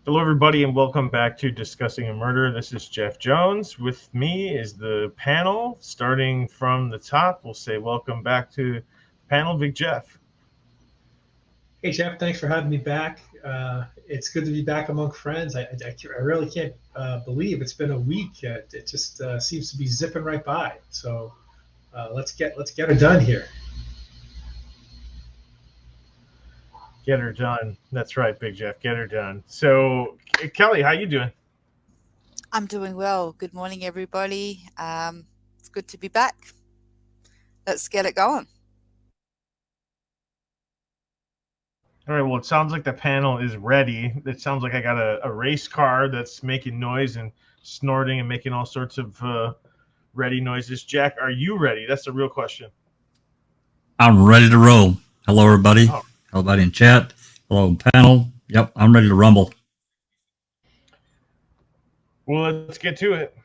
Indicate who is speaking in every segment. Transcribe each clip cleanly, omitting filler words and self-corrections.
Speaker 1: Hello, everybody, and welcome back to Discussing a Murder. This is Jeff Jones. With me is the panel. Starting from the top, we'll say welcome back to the panel, Big Jeff.
Speaker 2: Hey, Jeff, thanks for having me back. It's good to be back among friends. I really can't believe it's been a week. It just seems to be zipping right by. So let's get her done here.
Speaker 1: Get her done. That's right, Big Jeff. Get her done. So, Kelly, how you doing?
Speaker 3: I'm doing well. Good morning, everybody. It's good to be back. Let's get it going.
Speaker 1: All right. Well, it sounds like the panel is ready. It sounds like I got a race car that's making noise and snorting and making all sorts of ready noises. Jack, are you ready? That's the real question.
Speaker 4: I'm ready to roll. Hello, everybody.
Speaker 1: Oh.
Speaker 4: Hello, everybody in chat. Hello, panel. Yep, I'm ready to rumble.
Speaker 1: Well, let's get to it.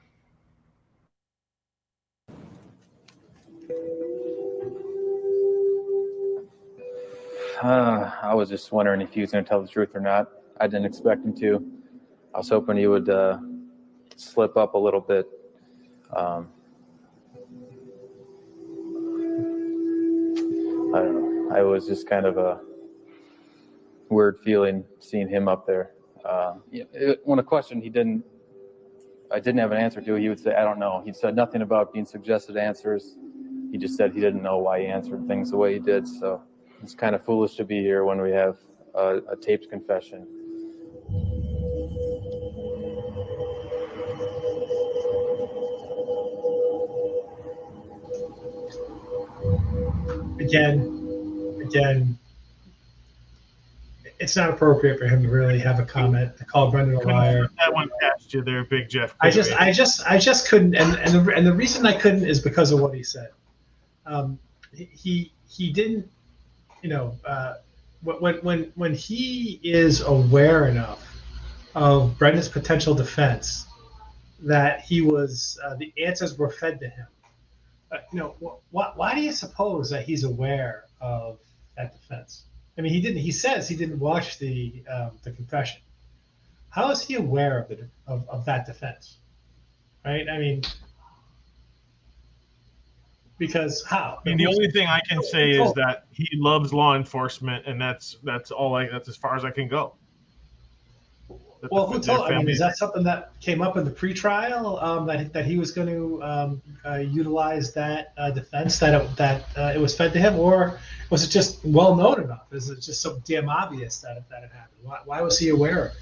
Speaker 5: I was just wondering if he was going to tell the truth or not. I didn't expect him to. I was hoping he would slip up a little bit. I don't know. I was just kind of a weird feeling seeing him up there. When a question I didn't have an answer to, he would say, I don't know. He said nothing about being suggested answers. He just said he didn't know why he answered things the way he did. So it's kind of foolish to be here when we have a taped confession.
Speaker 2: Again, it's not appropriate for him to really have a comment to call Brendan a liar.
Speaker 1: That one past you there, Big Jeff.
Speaker 2: I just couldn't, and the reason I couldn't is because of what he said. He didn't, when he is aware enough of Brendan's potential defense that he was the answers were fed to him. Why do you suppose that he's aware of that defense? I mean, he didn't. He says he didn't watch the confession. How is he aware of that defense? Right? I mean, because how?
Speaker 1: I mean, the only thing I can say is that he loves law enforcement, and that's as far as I can go.
Speaker 2: Well, who told? I mean, is that something that came up in the pretrial that he was going to utilize that defense that it was fed to him, or was it just well known enough? Is it just so damn obvious that it happened? Why was he aware of it?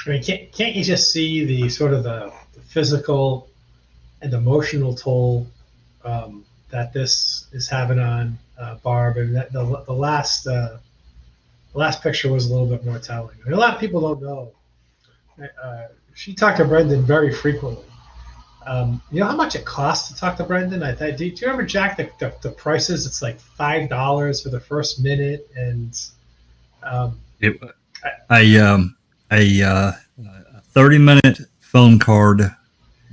Speaker 2: I mean, can't you just see the sort of the physical and emotional toll that this is having on Barb? And that the last picture was a little bit more telling. I mean, a lot of people don't know. She talked to Brendan very frequently. You know how much it costs to talk to Brendan? Do you remember, Jack, the prices? It's like $5 for the first minute, and
Speaker 4: a 30-minute phone card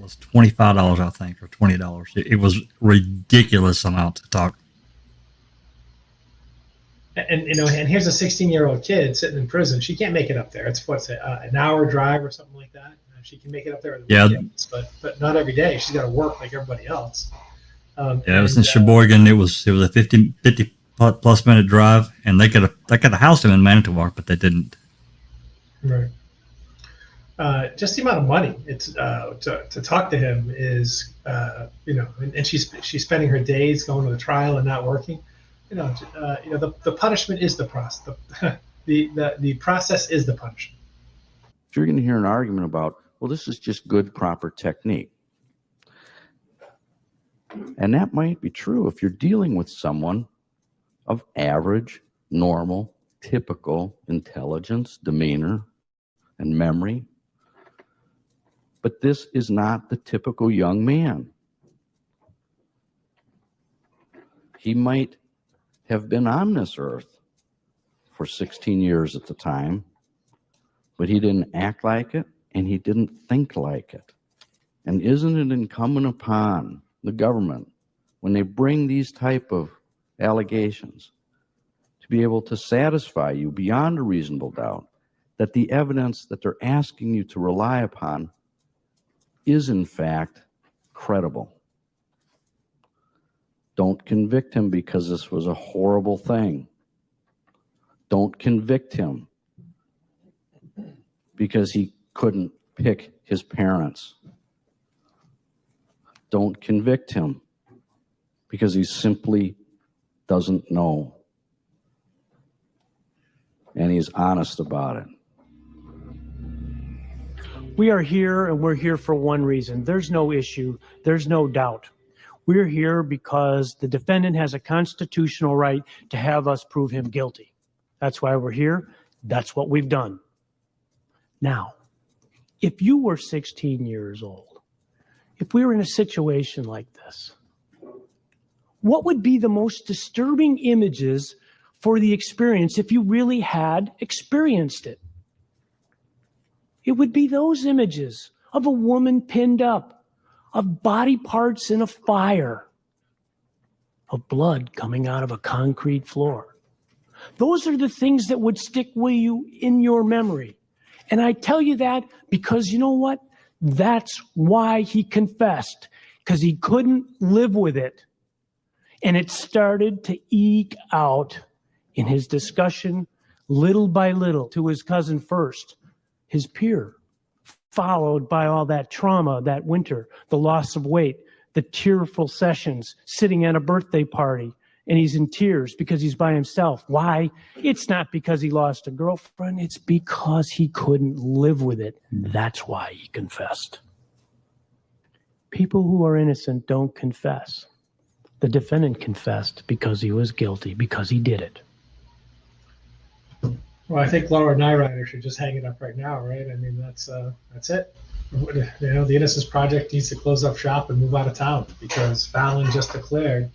Speaker 4: was $25, I think, or $20. It was ridiculous amount to talk.
Speaker 2: And here's a 16-year-old kid sitting in prison. She can't make it up there. It's an hour drive or something like that. She can make it up there on the weekends, but not every day. She's got to work like everybody else.
Speaker 4: It was in Sheboygan. It was a 50 plus minute drive, and they could have housed him in Manitowoc, but they didn't.
Speaker 2: Right. Just the amount of money it's to talk to him is and she's spending her days going to the trial and not working. The punishment is the process. The process is the punishment.
Speaker 6: You're going to hear an argument about, well, this is just good, proper technique. And that might be true if you're dealing with someone of average, normal, typical intelligence, demeanor, and memory. But this is not the typical young man. He might have been on this earth for 16 years at the time, but he didn't act like it and he didn't think like it. And isn't it incumbent upon the government, when they bring these type of allegations, to be able to satisfy you beyond a reasonable doubt that the evidence that they're asking you to rely upon is in fact credible? Don't convict him because this was a horrible thing. Don't convict him because he couldn't pick his parents. Don't convict him because he simply doesn't know. And he's honest about it.
Speaker 7: We are here, and we're here for one reason. There's no issue. There's no doubt. We're here because the defendant has a constitutional right to have us prove him guilty. That's why we're here. That's what we've done. Now, if you were 16 years old, if we were in a situation like this, what would be the most disturbing images for the experience if you really had experienced it? It would be those images of a woman pinned up, of body parts in a fire, of blood coming out of a concrete floor. Those are the things that would stick with you in your memory. And I tell you that because you know what? That's why he confessed, because he couldn't live with it. And it started to eke out in his discussion, little by little, to his cousin first, his peer, followed by all that trauma that winter, the loss of weight, the tearful sessions, sitting at a birthday party, and he's in tears because he's by himself. Why? It's not because he lost a girlfriend. It's because he couldn't live with it. That's why he confessed. People who are innocent don't confess. The defendant confessed because he was guilty, because he did it.
Speaker 2: Well, I think Laura Nyrider should just hang it up right now, right? I mean, that's it. You know, the Innocence Project needs to close up shop and move out of town because Fallon just declared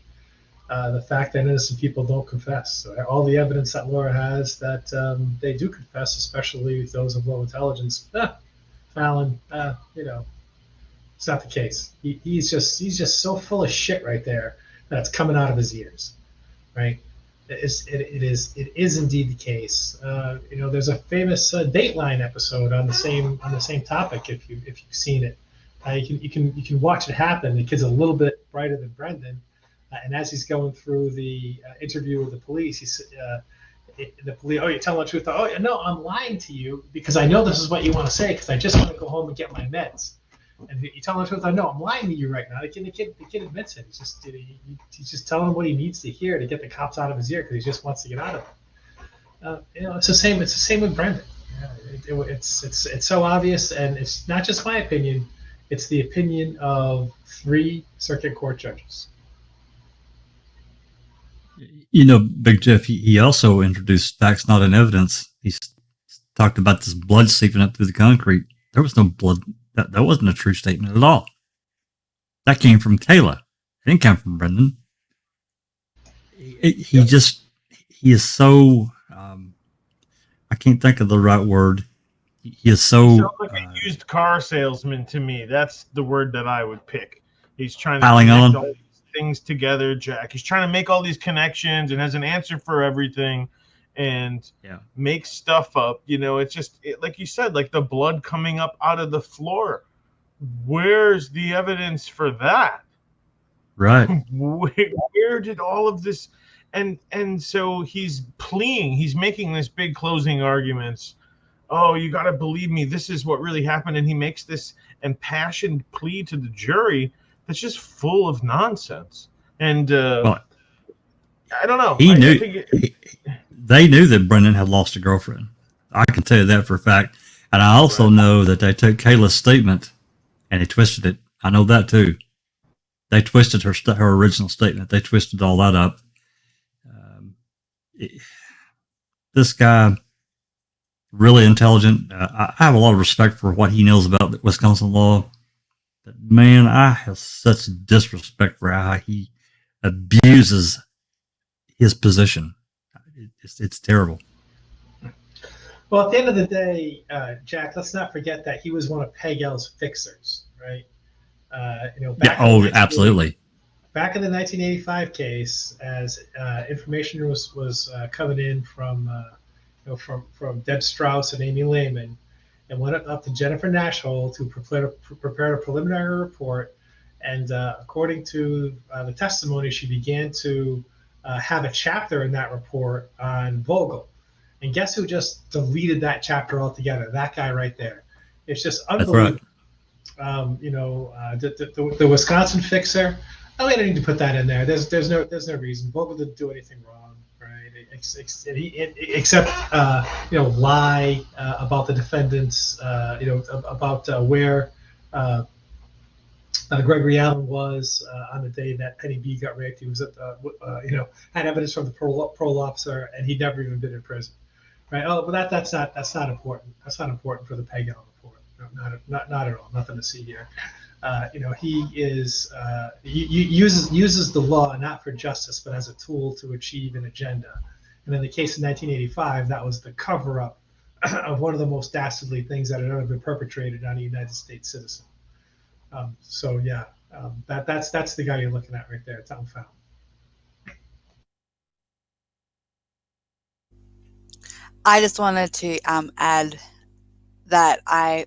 Speaker 2: the fact that innocent people don't confess. So all the evidence that Laura has that they do confess, especially those of low intelligence, Fallon, you know, it's not the case. He's just so full of shit right there that's coming out of his ears, right? It is indeed the case. You know, there's a famous Dateline episode on the same topic. If you've seen it, you can watch it happen. The kid's a little bit brighter than Brendan, and as he's going through the interview with the police, the police, oh, you're telling the truth? Oh, no, I'm lying to you because I know this is what you want to say because I just want to go home and get my meds. And you tell him the truth. I know I'm lying to you right now. The kid admits it. He's just telling him what he needs to hear to get the cops out of his ear because he just wants to get out of it. You know, it's the same. It's the same with Brendan. It's so obvious, and it's not just my opinion. It's the opinion of 3 circuit court judges.
Speaker 4: You know, Big Jeff, he also introduced facts not in evidence. He talked about this blood seeping up through the concrete. There was no blood. That wasn't a true statement at all. That came from Kayla. It didn't come from Brendan. He is so, I can't think of the right word. He is so.
Speaker 1: He sounds like a used car salesman to me. That's the word that I would pick. He's trying to
Speaker 4: piling on
Speaker 1: all these things together, Jack. He's trying to make all these connections and has an answer for everything. And make stuff up, you know. It's just like you said, like the blood coming up out of the floor. Where's the evidence for that?
Speaker 4: Right.
Speaker 1: Where did all of this? And so he's pleading. He's making this big closing arguments. Oh, you got to believe me. This is what really happened. And he makes this impassioned plea to the jury that's just full of nonsense. And
Speaker 4: well,
Speaker 1: I don't know.
Speaker 4: He knew. They knew that Brendan had lost a girlfriend. I can tell you that for a fact. And I also know that they took Kayla's statement and they twisted it. I know that too. They twisted her original statement. They twisted all that up. This guy, really intelligent. I have a lot of respect for what he knows about Wisconsin law. But man, I have such disrespect for how he abuses his position. It's terrible.
Speaker 2: Well, at the end of the day, Jack, let's not forget that he was one of Pagel's fixers, right?
Speaker 4: Absolutely.
Speaker 2: Back in the 1985 case, as information was coming in from Deb Strauss and Amy Lehman, and went up to Jennifer Nashville to prepare a preliminary report. And according to the testimony, she began to have a chapter in that report on Vogel. And guess who just deleted that chapter altogether? That guy right there. It's just unbelievable.
Speaker 4: That's right.
Speaker 2: The Wisconsin fixer. I don't need to put that in there. There's no reason. Vogel didn't do anything wrong, right? Except lie about the defendants. About where Gregory Allen was on the day that Penny B got raped. He was at had evidence from the parole officer, and he'd never even been in prison, right? Oh, but that's not important. That's not important for the Pagel report. No, not at all. Nothing to see here. He uses the law not for justice, but as a tool to achieve an agenda. And in the case of 1985, that was the cover-up of one of the most dastardly things that had ever been perpetrated on a United States citizen. That's the guy you're looking at right there, Tom Found.
Speaker 3: I just wanted to add that I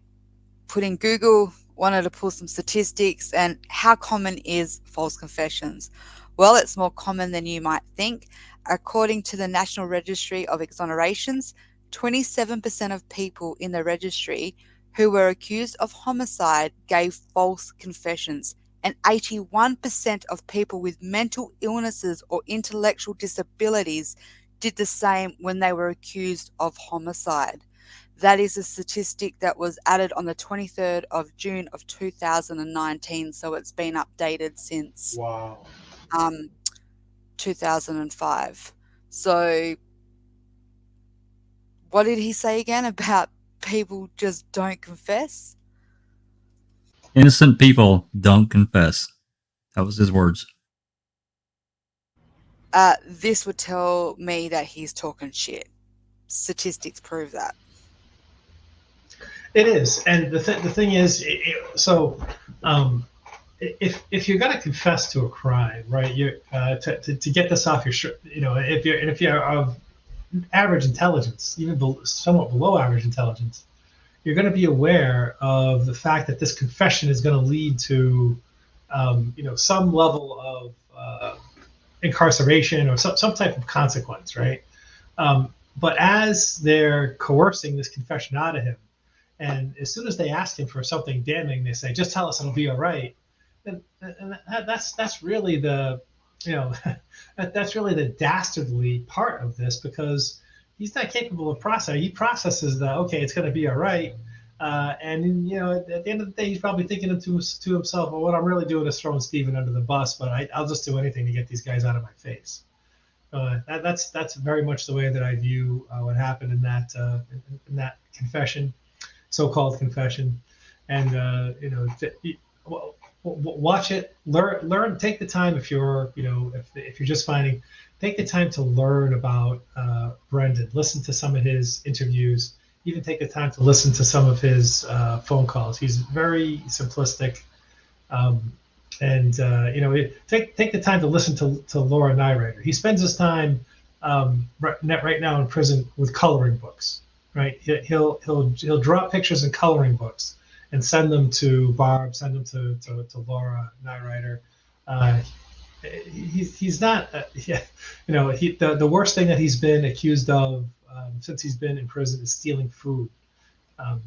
Speaker 3: put in Google, wanted to pull some statistics, and how common is false confessions? Well, it's more common than you might think. According to the National Registry of Exonerations, 27% of people in the registry who were accused of homicide gave false confessions, and 81% of people with mental illnesses or intellectual disabilities did the same when they were accused of homicide. That is a statistic that was added on the 23rd of June of 2019, so it's been updated since 2005. So what did he say again about people just don't confess?
Speaker 4: Innocent people don't confess. That was his words.
Speaker 3: This would tell me that he's talking shit. Statistics prove that.
Speaker 2: It is, and the thing is, if you're going to confess to a crime, right? You to get this off your shirt, if you're of average intelligence, even somewhat below average intelligence, you're going to be aware of the fact that this confession is going to lead to, some level of incarceration or some type of consequence, right? But as they're coercing this confession out of him, and as soon as they ask him for something damning, they say, "Just tell us, it'll be all right." And that's really that's really the dastardly part of this, because he's not capable of processing. He processes that, okay, it's going to be all right, and at the end of the day, he's probably thinking to himself, "Well, what I'm really doing is throwing Steven under the bus, but I'll just do anything to get these guys out of my face." That's very much the way that I view what happened in that confession, so-called confession, and watch it, learn, take the time if you're just finding, take the time to learn about Brendan, listen to some of his interviews, even take the time to listen to some of his phone calls. He's very simplistic, and take the time to listen to Laura Nyrider. He spends his time right now in prison with coloring books. Right, he'll draw pictures in coloring books and send them to Barb, send them to Laura Nyrider. He's not, the worst thing that he's been accused of since he's been in prison is stealing food, and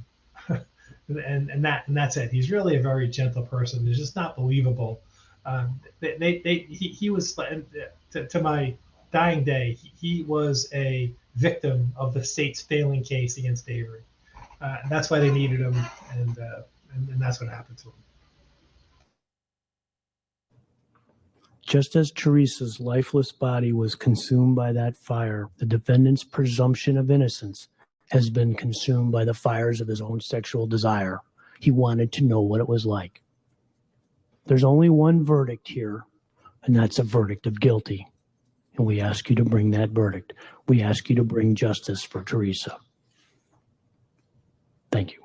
Speaker 2: that's it. He's really a very gentle person. It's just not believable. He was, to my dying day, he was a victim of the state's failing case against Avery. That's why they needed him, and that's what happened to him.
Speaker 7: Just as Teresa's lifeless body was consumed by that fire, the defendant's presumption of innocence has been consumed by the fires of his own sexual desire. He wanted to know what it was like. There's only one verdict here, and that's a verdict of guilty. And we ask you to bring that verdict. We ask you to bring justice for Teresa. Thank you.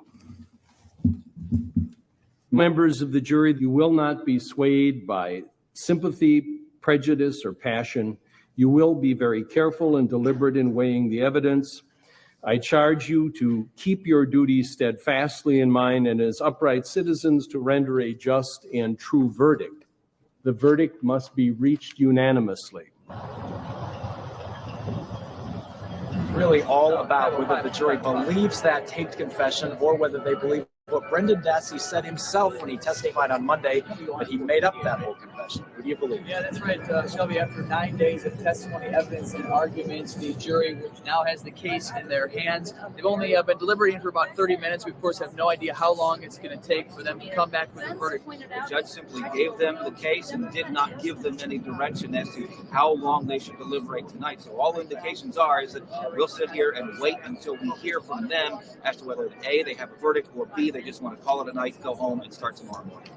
Speaker 8: Members of the jury, you will not be swayed by sympathy, prejudice, or passion. You will be very careful and deliberate in weighing the evidence. I charge you to keep your duties steadfastly in mind and as upright citizens to render a just and true verdict. The verdict must be reached unanimously.
Speaker 9: Really all about whether the jury believes that taped confession or whether they believe what Brendan Dassey said himself when he testified on Monday, that he made up that whole confession. Who do you believe?
Speaker 10: Yeah, that's right, Shelby. After 9 days of testimony, evidence, and arguments, the jury, which now has the case in their hands, they've only been deliberating for about 30 minutes. We, of course, have no idea how long it's going to take for them to come back with a verdict.
Speaker 11: The judge simply gave them the case and did not give them any direction as to how long they should deliberate tonight. So all indications are is that we'll sit here and wait until we hear from them as to whether A, they have a verdict, or B, they just want to call it a night, go home, and start tomorrow morning.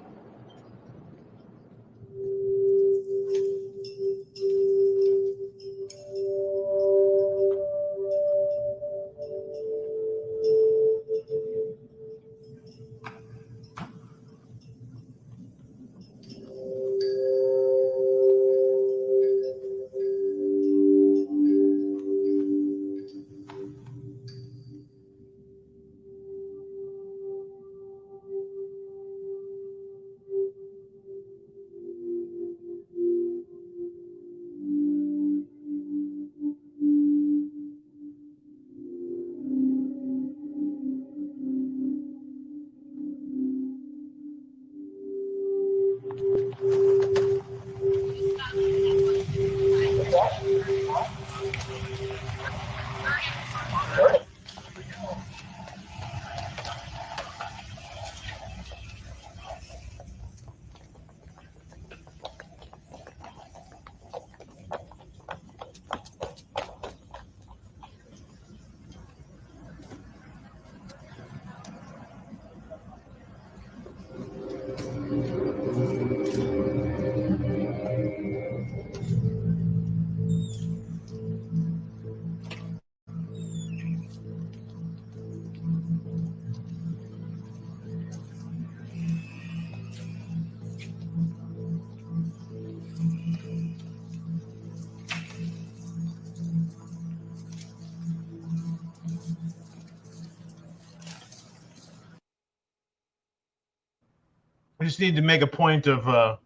Speaker 1: I just need to make a point of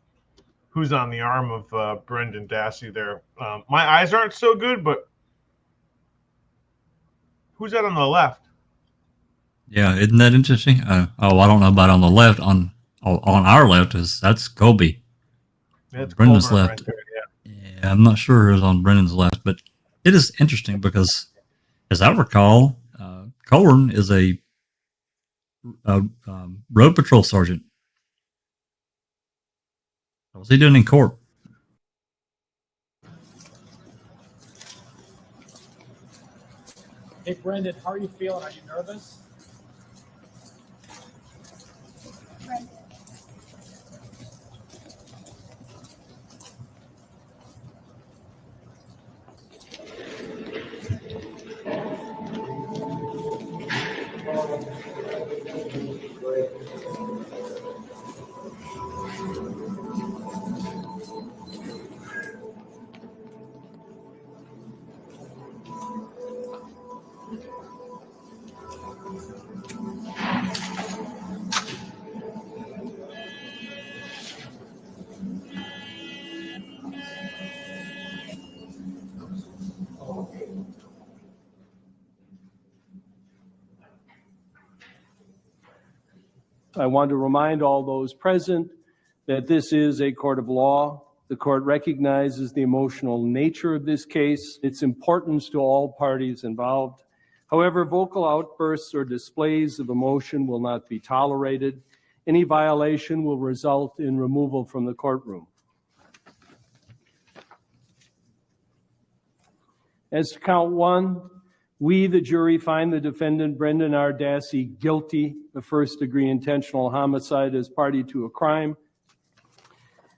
Speaker 1: who's on the arm of Brendan Dassey there. My eyes aren't so good, but who's that on the left?
Speaker 4: Yeah, isn't that interesting? I don't know about on the left. On our left that's Colby.
Speaker 1: That's
Speaker 4: Brendan's
Speaker 1: Colburn
Speaker 4: left.
Speaker 1: right there,
Speaker 4: Yeah, I'm not sure who's on Brendan's left, but it is interesting because, as I recall, Colburn is a road patrol sergeant. What was he doing in court?
Speaker 10: Hey, Brendan, how are you feeling? Are you nervous?
Speaker 8: I want to remind all those present that this is a court of law. The court recognizes the emotional nature of this case, its importance to all parties involved. However, vocal outbursts or displays of emotion will not be tolerated. Any violation will result in removal from the courtroom. As to count one, we, the jury, find the defendant Brendan R. Dassey guilty of first-degree intentional homicide as party to a crime.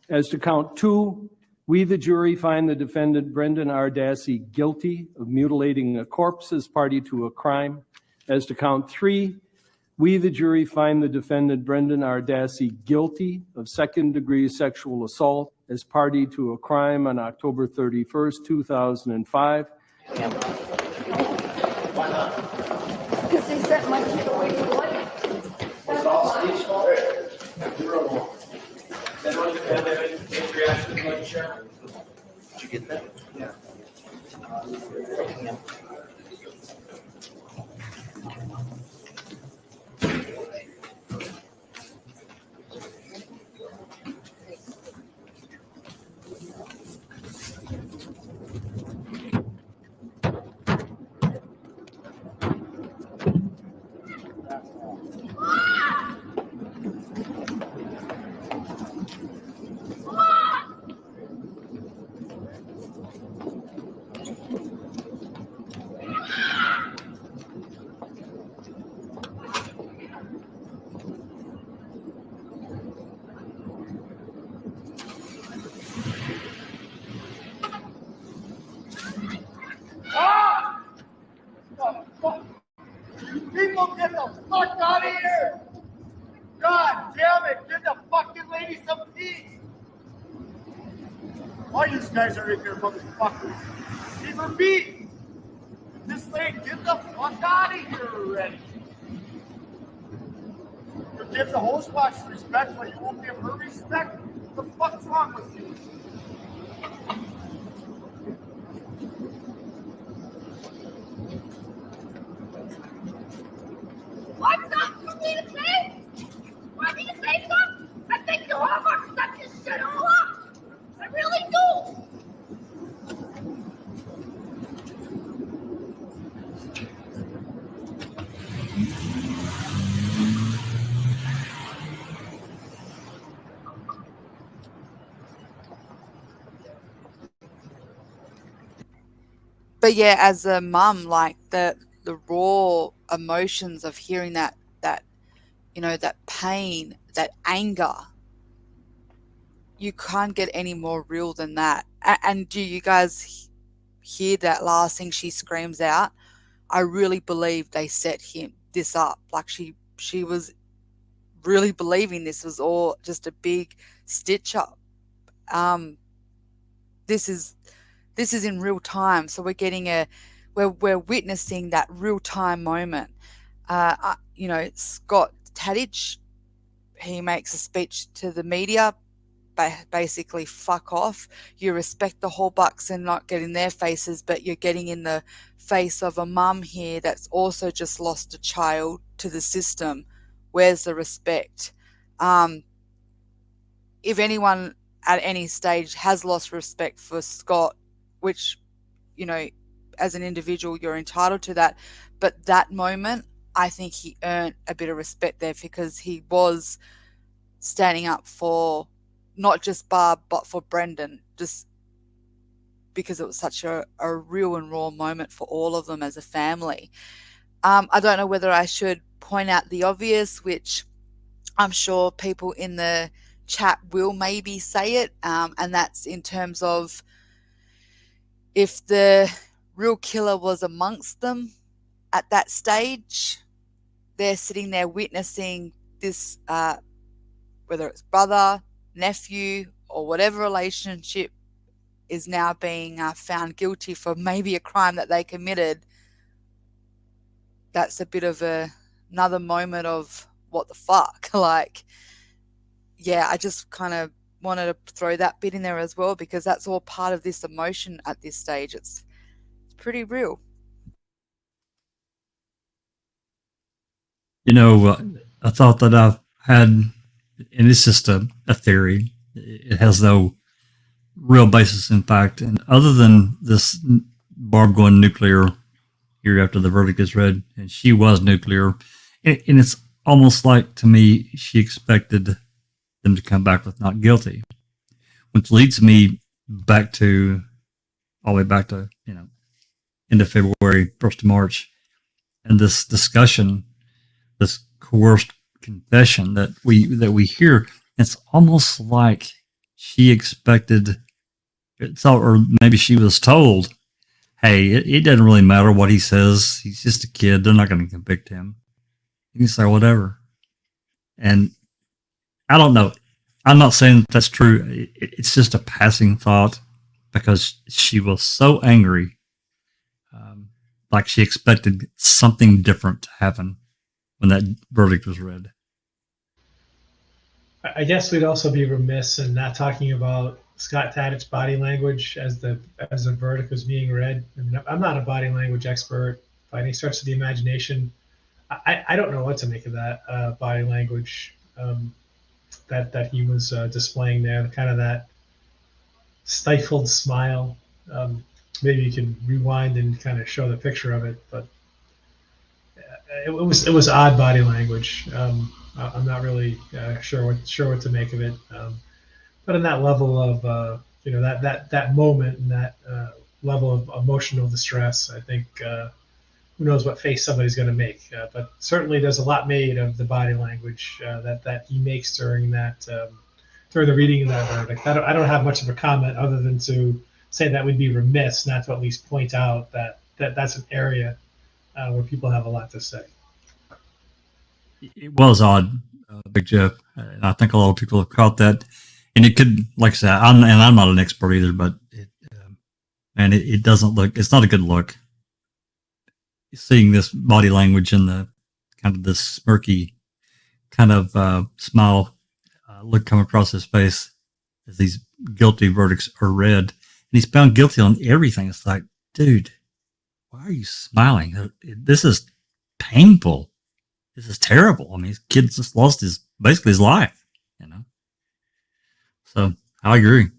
Speaker 8: As to count two, We, the jury, find the defendant Brendan R. Dassey guilty of mutilating a corpse as party to a crime. As to count 3, we, the jury, find the defendant Brendan R. Dassey guilty of second-degree sexual assault as party to a crime on October 31st, 2005.
Speaker 12: Because they sent my kid away for life. That's all stage four.
Speaker 13: Did you get that? Yeah.
Speaker 14: People, get the fuck out of here! God damn it, give the fucking lady some peace! All you guys are in here, motherfuckers. Leave her be! This lady, get the fuck out of here already! You give the host box respect, but you won't give her respect? What the fuck's wrong with you?
Speaker 12: What's up for me to say? Want me to say something? I think you all are set this shit all up. I really do.
Speaker 3: But yeah, as a mum, like the raw emotions of hearing that that pain, that anger, you can't get any more real than that. And do you guys hear that last thing she screams out? I really believe they set this up. Like she was really believing this was all just a big stitch up. This is in real time, so we're getting we're witnessing that real time moment. Scott Tadich, he makes a speech to the media, basically fuck off. You respect the Hallbucks and not getting their faces, but you're getting in the face of a mum here that's also just lost a child to the system. Where's the respect? If anyone at any stage has lost respect for Scott, which, as an individual, you're entitled to that. But that moment, I think he earned a bit of respect there because he was standing up for not just Barb, but for Brendan, just because it was such a real and raw moment for all of them as a family. I don't know whether I should point out the obvious, which I'm sure people in the chat will maybe say it, and that's in terms of if the real killer was amongst them at that stage, they're sitting there witnessing this, whether it's brother, nephew, or whatever relationship is now being found guilty for maybe a crime that they committed. That's a bit of another moment of what the fuck. Like, yeah, I just kind of wanted to throw that bit in there as well because that's all part of this emotion at this stage. It's pretty real.
Speaker 4: A thought that I've had, and it's just a theory. It has no real basis in fact. And other than this Barb going nuclear here after the verdict is read, and she was nuclear, and it's almost like, to me, she expected them to come back with not guilty, which leads me back to all the way back to end of February, 1st of March, and this discussion, this coerced confession that we hear. It's almost like she expected So, or maybe she was told, hey, it doesn't really matter what he says. He's just a kid. They're not going to convict him. You can say whatever. And I don't know. I'm not saying that's true. It's just a passing thought because she was so angry. Like she expected something different to happen when that verdict was read.
Speaker 2: I guess we'd also be remiss in not talking about Scott Tadic's body language as the verdict was being read. I mean, I'm not a body language expert by any stretch of the imagination. I don't know what to make of that body language that he was displaying there. Kind of that stifled smile. Maybe you can rewind and kind of show the picture of it, but it was odd body language. I'm not really sure what to make of it. But in that level of that moment and that level of emotional distress, I think who knows what face somebody's going to make. But certainly, there's a lot made of the body language that he makes during the reading of that verdict. I don't have much of a comment other than to say that we'd be remiss not to at least point out that that's an area where people have a lot to say.
Speaker 4: It was odd, Big Jeff, and I think a lot of people have caught that. And it could, like I said, I'm not an expert either, but it doesn't look. It's not a good look. Seeing this body language and the kind of this smirky kind of smile look come across his face as these guilty verdicts are read, and he's found guilty on everything. It's like, dude, why are you smiling? This is painful. This is terrible. I mean, his kid just lost basically his life, you know? So I agree.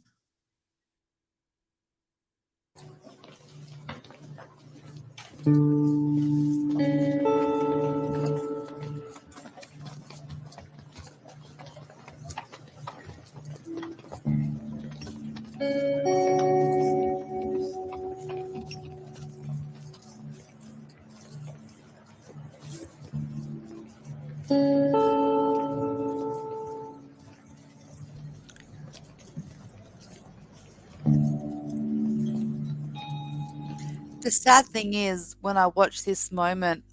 Speaker 3: The sad thing is, when I watch this moment,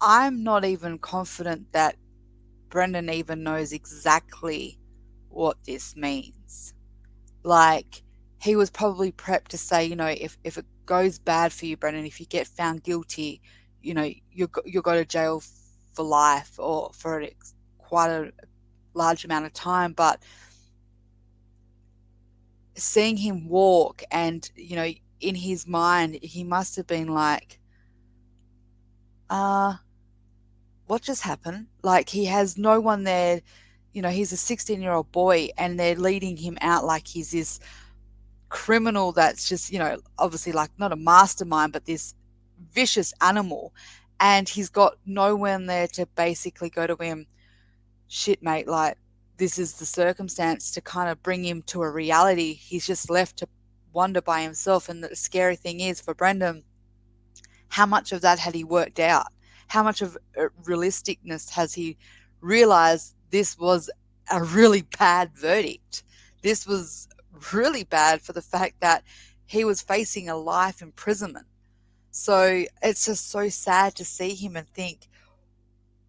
Speaker 3: I'm not even confident that Brendan even knows exactly what this means. Like, he was probably prepped to say, if it goes bad for you, Brendan, if you get found guilty, you'll go to jail for life or for quite a large amount of time. But seeing him walk and, in his mind, he must have been like, what just happened? Like, he has no one there. He's a 16-year-old boy and they're leading him out like he's this criminal that's just, obviously like not a mastermind, but this vicious animal. And he's got no one there to basically go to him, shit, mate, like, this is the circumstance, to kind of bring him to a reality. He's just left to wonder by himself. And the scary thing is for Brendan, how much of that had he worked out? How much of realisticness has he realized this was a really bad verdict? This was really bad for the fact that he was facing a life imprisonment. So it's just so sad to see him and think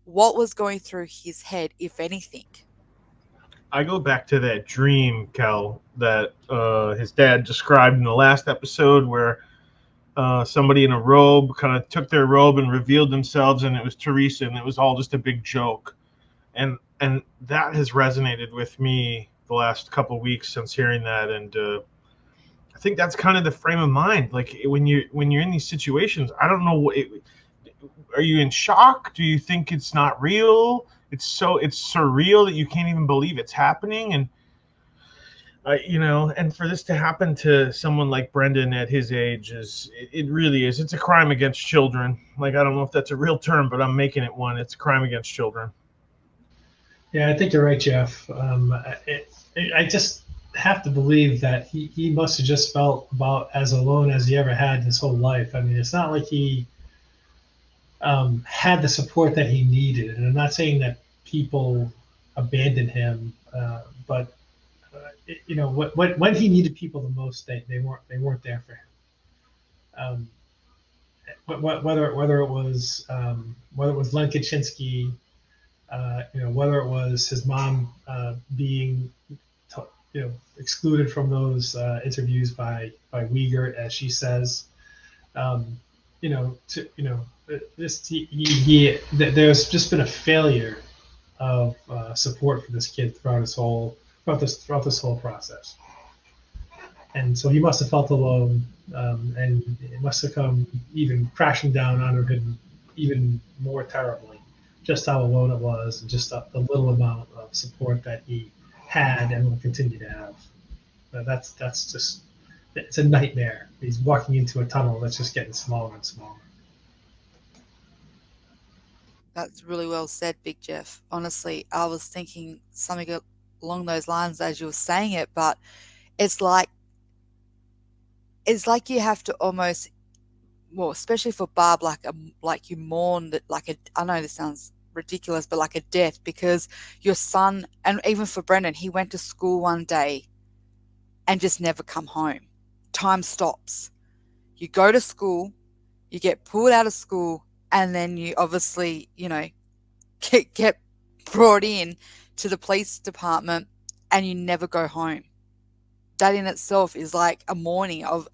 Speaker 3: what was going through his head, if anything.
Speaker 1: I go back to that dream, Cal, that his dad described in the last episode where somebody in a robe kind of took their robe and revealed themselves, and it was Teresa, and it was all just a big joke. And that has resonated with me the last couple of weeks since hearing that. And I think that's kind of the frame of mind. Like when you're in these situations, I don't know are you in shock? Do you think it's not real? It's surreal that you can't even believe it's happening. And and for this to happen to someone like Brendan at his age it really is. It's a crime against children. Like, I don't know if that's a real term, but I'm making it one. It's a crime against children.
Speaker 2: Yeah, I think you're right, Jeff. I just have to believe that he must have just felt about as alone as he ever had in his whole life. I mean, it's not like he had the support that he needed. And I'm not saying that people abandoned him, but when he needed people the most, they weren't there for him. Whether it was Len Kaczynski, whether it was his mom being excluded from those interviews by Uyghur, as she says, there's just been a failure of support for this kid throughout this whole process, and so he must have felt alone, and it must have come even crashing down on him even more terribly, just how alone it was, and just the little amount of support that he had and will continue to have. That's just, it's a nightmare. He's walking into a tunnel that's just getting smaller and smaller.
Speaker 3: That's really well said, Big Jeff. Honestly, I was thinking something along those lines as you were saying it, but it's like you have to almost, well, especially for Barb, like you mourn that, I know this sounds ridiculous, but like a death, because your son, and even for Brendan, he went to school one day and just never come home. Time stops. You go to school, you get pulled out of school, and then you obviously, get brought in to the police department, and you never go home. That in itself is like a mourning of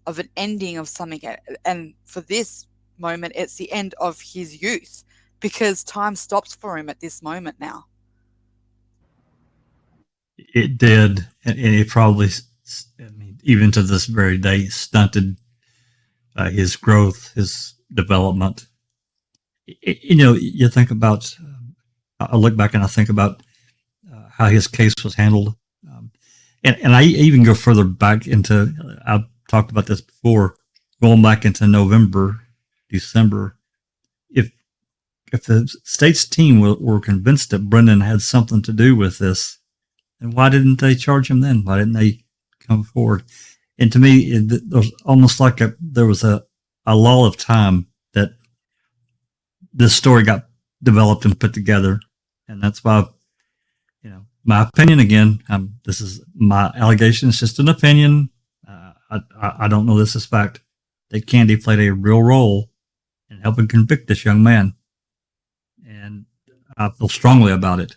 Speaker 3: an ending of something. And for this moment, it's the end of his youth, because time stops for him at this moment now.
Speaker 4: It did, and it probably, even to this very day, stunted his growth, his development. You think about, I look back and I think about how his case was handled. And I even go further back into, I've talked about this before, going back into November, December. If the state's team were convinced that Brendan had something to do with this, then why didn't they charge him then? Why didn't they come forward? And to me, it was almost like there was a lull of time that this story got developed and put together. And that's why, my opinion again, this is my allegation. It's just an opinion. I don't know this is fact. That Candy played a real role in helping convict this young man. And I feel strongly about it.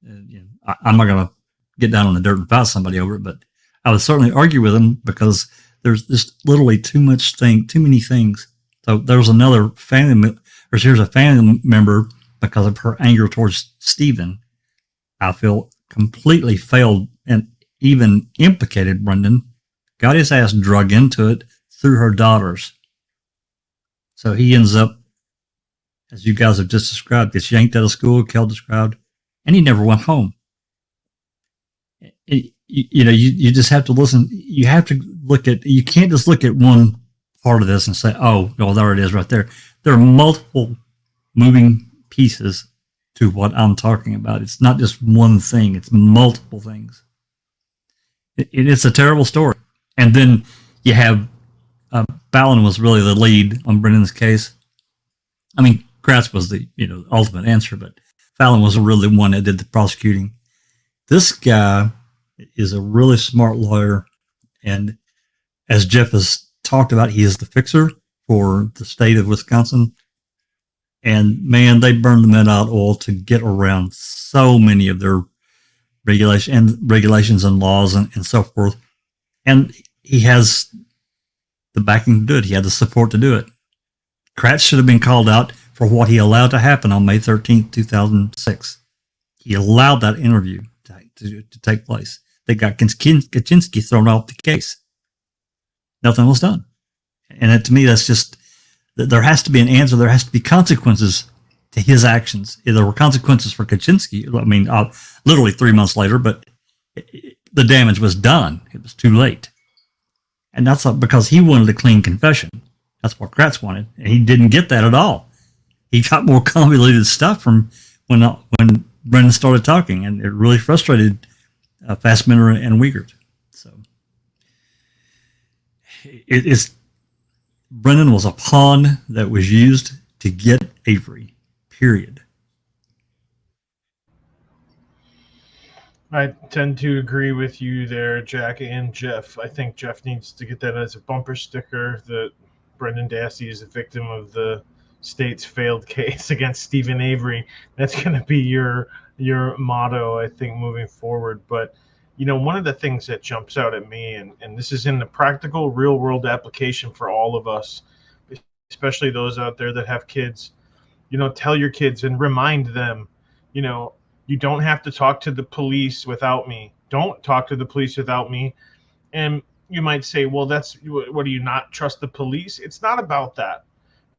Speaker 4: I'm not going to get down on the dirt and fight somebody over it, but I would certainly argue with him, because there's just literally too many things. So there's another here's a family member, because of her anger towards Stephen, I feel completely failed and even implicated Brendan, got his ass drug into it through her daughters. So he ends up, as you guys have just described, gets yanked out of school, Kel described, and he never went home. You just have to listen. You have to you can't just look at one part of this and say, oh, no, there it is right there. There are multiple moving pieces to what I'm talking about. It's not just one thing. It's multiple things. It's a terrible story. And then you have, Fallon was really the lead on Brendan's case. I mean, Kratz was the, ultimate answer, but Fallon was really the one that did the prosecuting. This guy is a really smart lawyer. And as Jeff has talked about, he is the fixer for the state of Wisconsin. And man, they burned the midnight oil to get around so many of their regulations and laws and so forth. And he has the backing to do it. He had the support to do it. Kratz should have been called out for what he allowed to happen on May 13th, 2006. He allowed that interview to take place. They got Kaczynski thrown off the case. Nothing was done. And to me, that's just, there has to be an answer. There has to be consequences to his actions. There were consequences for Kaczynski. I mean, literally 3 months later, but the damage was done. It was too late. And that's because he wanted a clean confession. That's what Kratz wanted. And he didn't get that at all. He got more convoluted stuff from when Brendan started talking, and it really frustrated Fassbender and Wiegert. So Brendan was a pawn that was used to get Avery, period.
Speaker 1: I tend to agree with you there, Jack and Jeff. I think Jeff needs to get that as a bumper sticker that Brendan Dassey is a victim of the state's failed case against Stephen Avery. That's going to be your motto, I think, moving forward. But one of the things that jumps out at me, and this is in the practical, real world application for all of us, especially those out there that have kids, tell your kids and remind them, you don't have to talk to the police without me. Don't talk to the police without me. And you might say, well, what, do you not trust the police? It's not about that.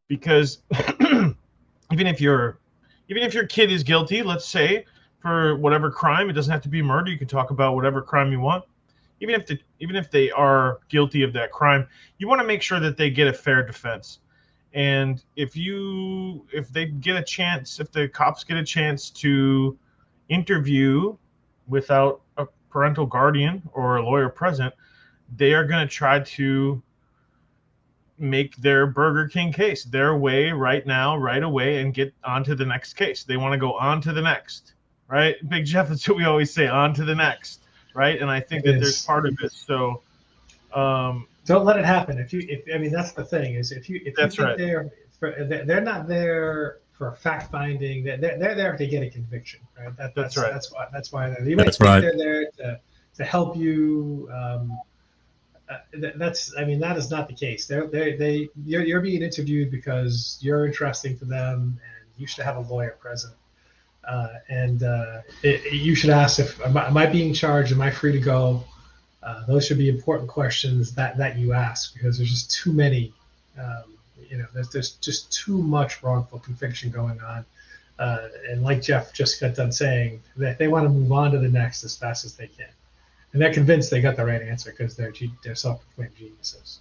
Speaker 1: Because even if your kid is guilty, let's say, for whatever crime, it doesn't have to be murder. You can talk about whatever crime you want. Even if they are guilty of that crime, you want to make sure that they get a fair defense. And if the cops get a chance to interview without a parental guardian or a lawyer present, they are going to try to make their Burger King case their way right now, right away, and get on to the next case. They want to go on to the next, right? Big Jeff, that's what we always say, on to the next, right? And I think that there's part of it. So
Speaker 2: don't let it happen. I mean, that's the thing is if you
Speaker 1: that's
Speaker 2: think
Speaker 1: right.
Speaker 2: they're not there for fact finding. They're there to get a conviction, right? That's right. That's why you might
Speaker 4: That's
Speaker 2: think
Speaker 4: right.
Speaker 2: they're there to help you. That is not the case. You're being interviewed because you're interesting to them, and you should have a lawyer present. You should ask am I being charged? Am I free to go? Those should be important questions that you ask, because there's just too many. There's just too much wrongful conviction going on. And like Jeff just got done saying, that they want to move on to the next as fast as they can. And they're convinced they got the right answer because they're self-proclaimed geniuses.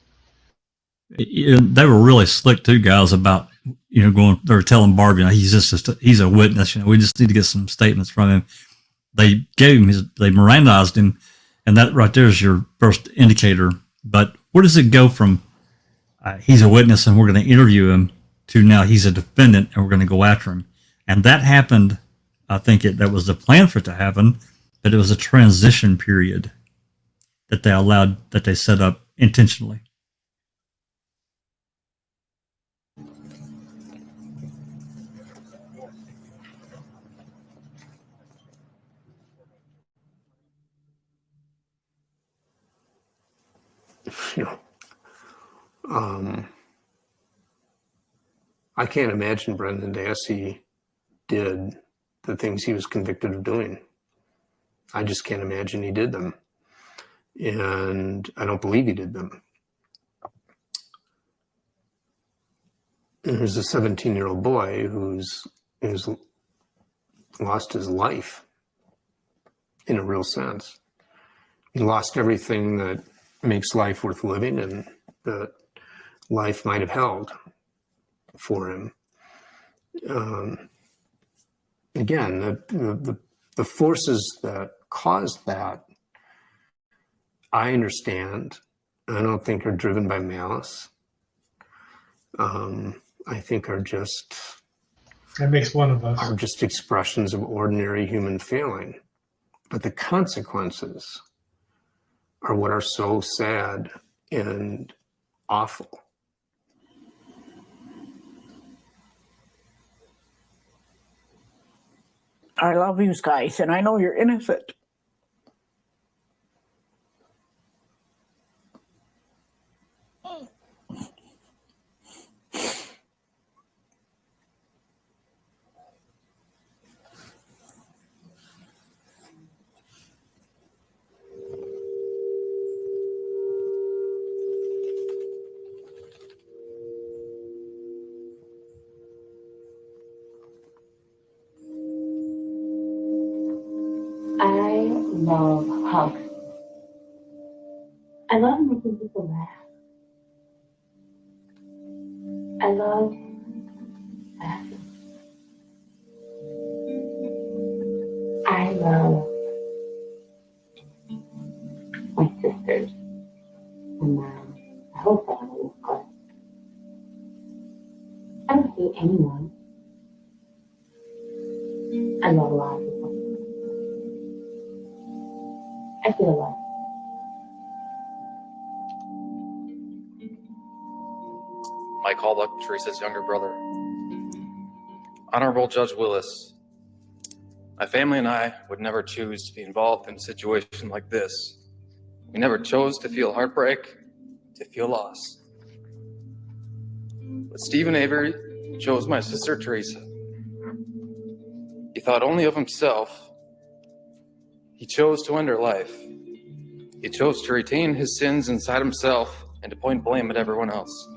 Speaker 4: They were really slick too, guys, about they were telling Barbie, he's a witness. We just need to get some statements from him. They gave him they Mirandized him, and that right there is your first indicator. But where does it go from he's a witness and we're going to interview him to now he's a defendant and we're going to go after him? And that happened. I think that was the plan for it to happen, but it was a transition period that they set up intentionally.
Speaker 15: I can't imagine Brendan Dassey did the things he was convicted of doing. I just can't imagine he did them. And I don't believe he did them. And there's a 17-year-old boy who's lost his life in a real sense. He lost everything that makes life worth living and that life might have held for him. Again, the forces that caused that, I understand. I don't think are driven by malice. I think are just...
Speaker 2: That makes one of us.
Speaker 15: Are just expressions of ordinary human failing. But the consequences are what are so sad and awful.
Speaker 16: I love you guys, and I know you're innocent.
Speaker 17: I love hugs. I love making people laugh. I love laughing. I love my sisters and my whole family, of course. I don't hate anyone. I love a lot of people. I feel alive.
Speaker 5: Mike Halbuck, Teresa's younger brother. Honorable Judge Willis, my family and I would never choose to be involved in a situation like this. We never chose to feel heartbreak, to feel loss. But Stephen Avery chose my sister Teresa. He thought only of himself. He chose to end her life. He chose to retain his sins inside himself and to point blame at everyone else.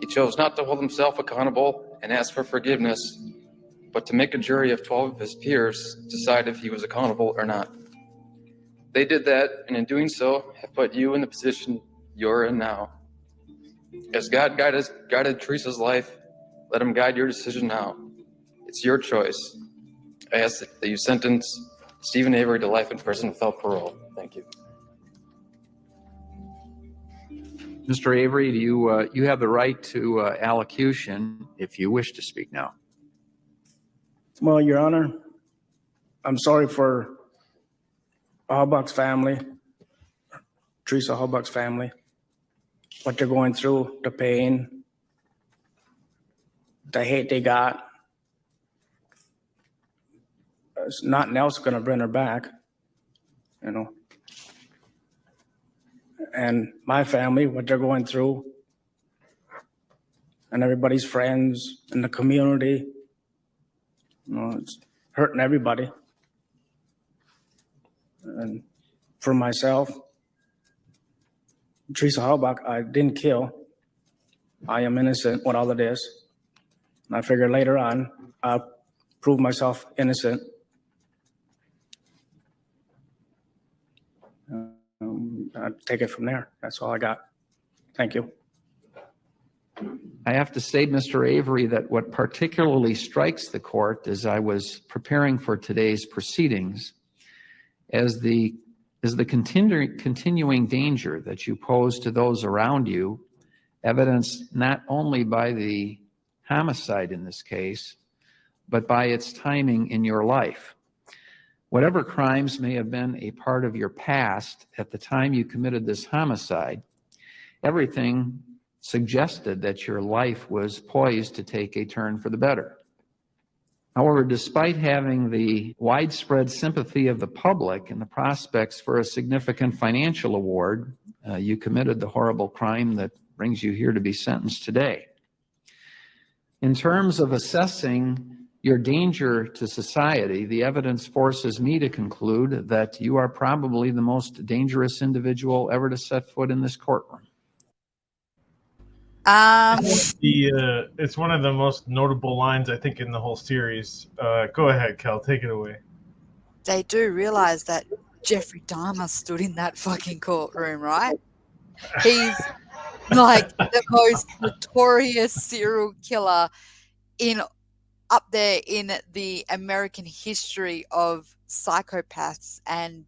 Speaker 5: He chose not to hold himself accountable and ask for forgiveness, but to make a jury of 12 of his peers decide if he was accountable or not. They did that, and in doing so, have put you in the position you're in now. As God guided Teresa's life, let him guide your decision now. It's your choice. I ask that you sentence Stephen Avery to life in prison without parole. Thank you.
Speaker 18: Mr. Avery, do you have the right to allocution if you wish to speak now?
Speaker 19: Well, Your Honor, I'm sorry for Halbuck's family, Teresa Halbuck's family, what they're going through, the pain, the hate they got. There's nothing else going to bring her back, you know. And my family, what they're going through, and everybody's friends and the community, you know, it's hurting everybody. And for myself, Teresa Halbuck, I didn't kill. I am innocent with all of this. And I figure later on, I'll prove myself innocent. I'll take it from there. That's all I got. Thank you.
Speaker 18: I have to say, Mr. Avery, that what particularly strikes the court as I was preparing for today's proceedings as the continuing danger that you pose to those around you, evidenced not only by the homicide in this case, but by its timing in your life. Whatever crimes may have been a part of your past at the time you committed this homicide, everything suggested that your life was poised to take a turn for the better. However, despite having the widespread sympathy of the public and the prospects for a significant financial award, you committed the horrible crime that brings you here to be sentenced today. In terms of assessing your danger to society, the evidence forces me to conclude that you are probably the most dangerous individual ever to set foot in this courtroom.
Speaker 1: It's one of the most notable lines, I think, in the whole series. Go ahead, Kel. Take it away.
Speaker 3: They do realize that Jeffrey Dahmer stood in that fucking courtroom, right? He's like the most notorious serial killer up there in the American history of psychopaths, and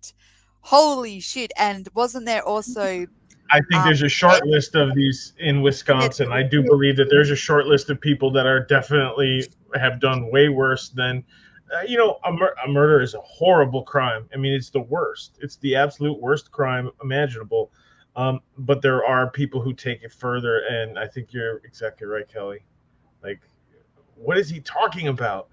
Speaker 3: holy shit. And wasn't there also
Speaker 1: I think there's a short list of these in Wisconsin. I do believe that there's a short list of people that are definitely have done way worse than, a murder is a horrible crime. I mean, it's the worst. It's the absolute worst crime imaginable. But there are people who take it further, and I think you're exactly right, Kelly. Like, what is he talking about?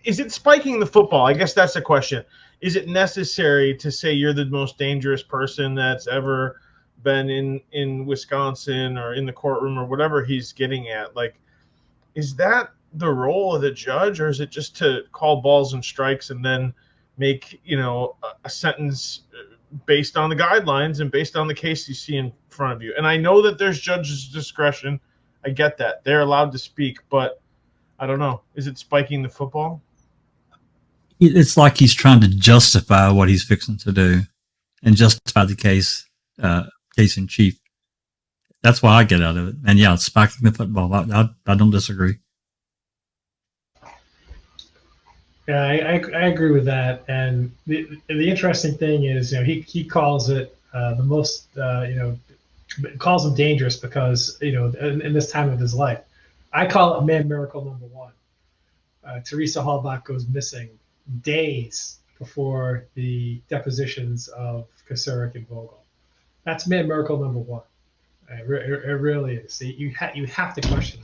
Speaker 1: Is it spiking the football? I guess that's the question. Is it necessary to say you're the most dangerous person that's ever been in Wisconsin or in the courtroom or whatever he's getting at? Like, is that the role of the judge, or is it just to call balls and strikes and then make, a sentence based on the guidelines and based on the case you see in front of you? And I know that there's judge's discretion. I get that. They're allowed to speak, but I don't know. Is it spiking the football?
Speaker 4: It's like he's trying to justify what he's fixing to do and justify the case in chief. That's what I get out of it. And yeah, it's spiking the football. I don't disagree.
Speaker 2: Yeah, I agree with that. And the interesting thing is, he calls it the most, calls him dangerous because, in this time of his life. I call it man miracle number one. Teresa Halbuck goes missing days before the depositions of Kosurik and Vogel. That's miracle number one. It really is. You have to question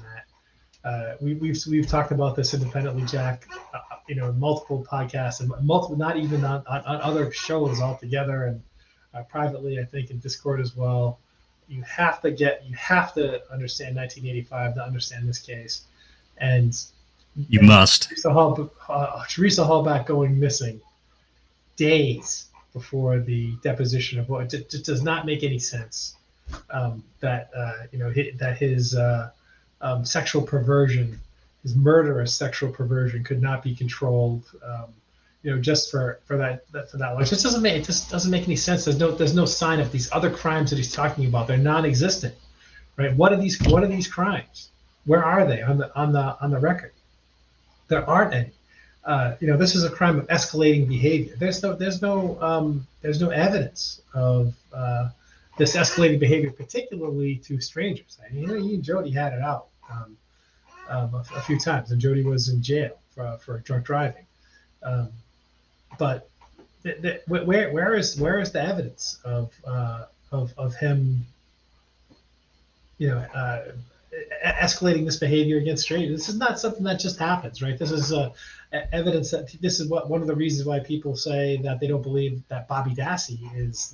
Speaker 2: that. We've talked about this independently, Jack. In multiple podcasts and multiple, not even on other shows altogether, and privately, I think in Discord as well. You have to understand 1985 to understand this case, and
Speaker 4: you must.
Speaker 2: Teresa Hallback going missing days before the deposition of what it just does not make any sense. That his sexual perversion, his murderous sexual perversion, could not be controlled. Just for that long. It just doesn't make any sense. There's no sign of these other crimes that he's talking about. They're non-existent, right? What are these crimes? Where are they on the record? There aren't any. This is a crime of escalating behavior. There's no evidence of this escalating behavior, particularly to strangers. He and Jody had it out a few times, and Jody was in jail for drunk driving. But where is the evidence of him, escalating this behavior against strangers? This is not something that just happens, right? This is evidence that this is one of the reasons why people say that they don't believe that Bobby Dassey is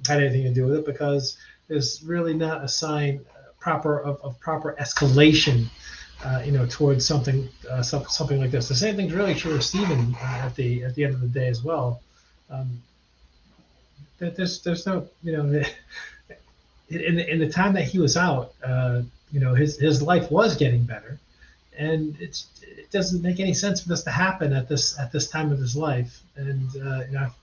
Speaker 2: had anything to do with it, because there's really not a sign of proper escalation. Towards something like this. The same thing's really true of Stephen at the end of the day as well. There's no, in the time that he was out, his life was getting better, and it doesn't make any sense for this to happen at this time of his life. And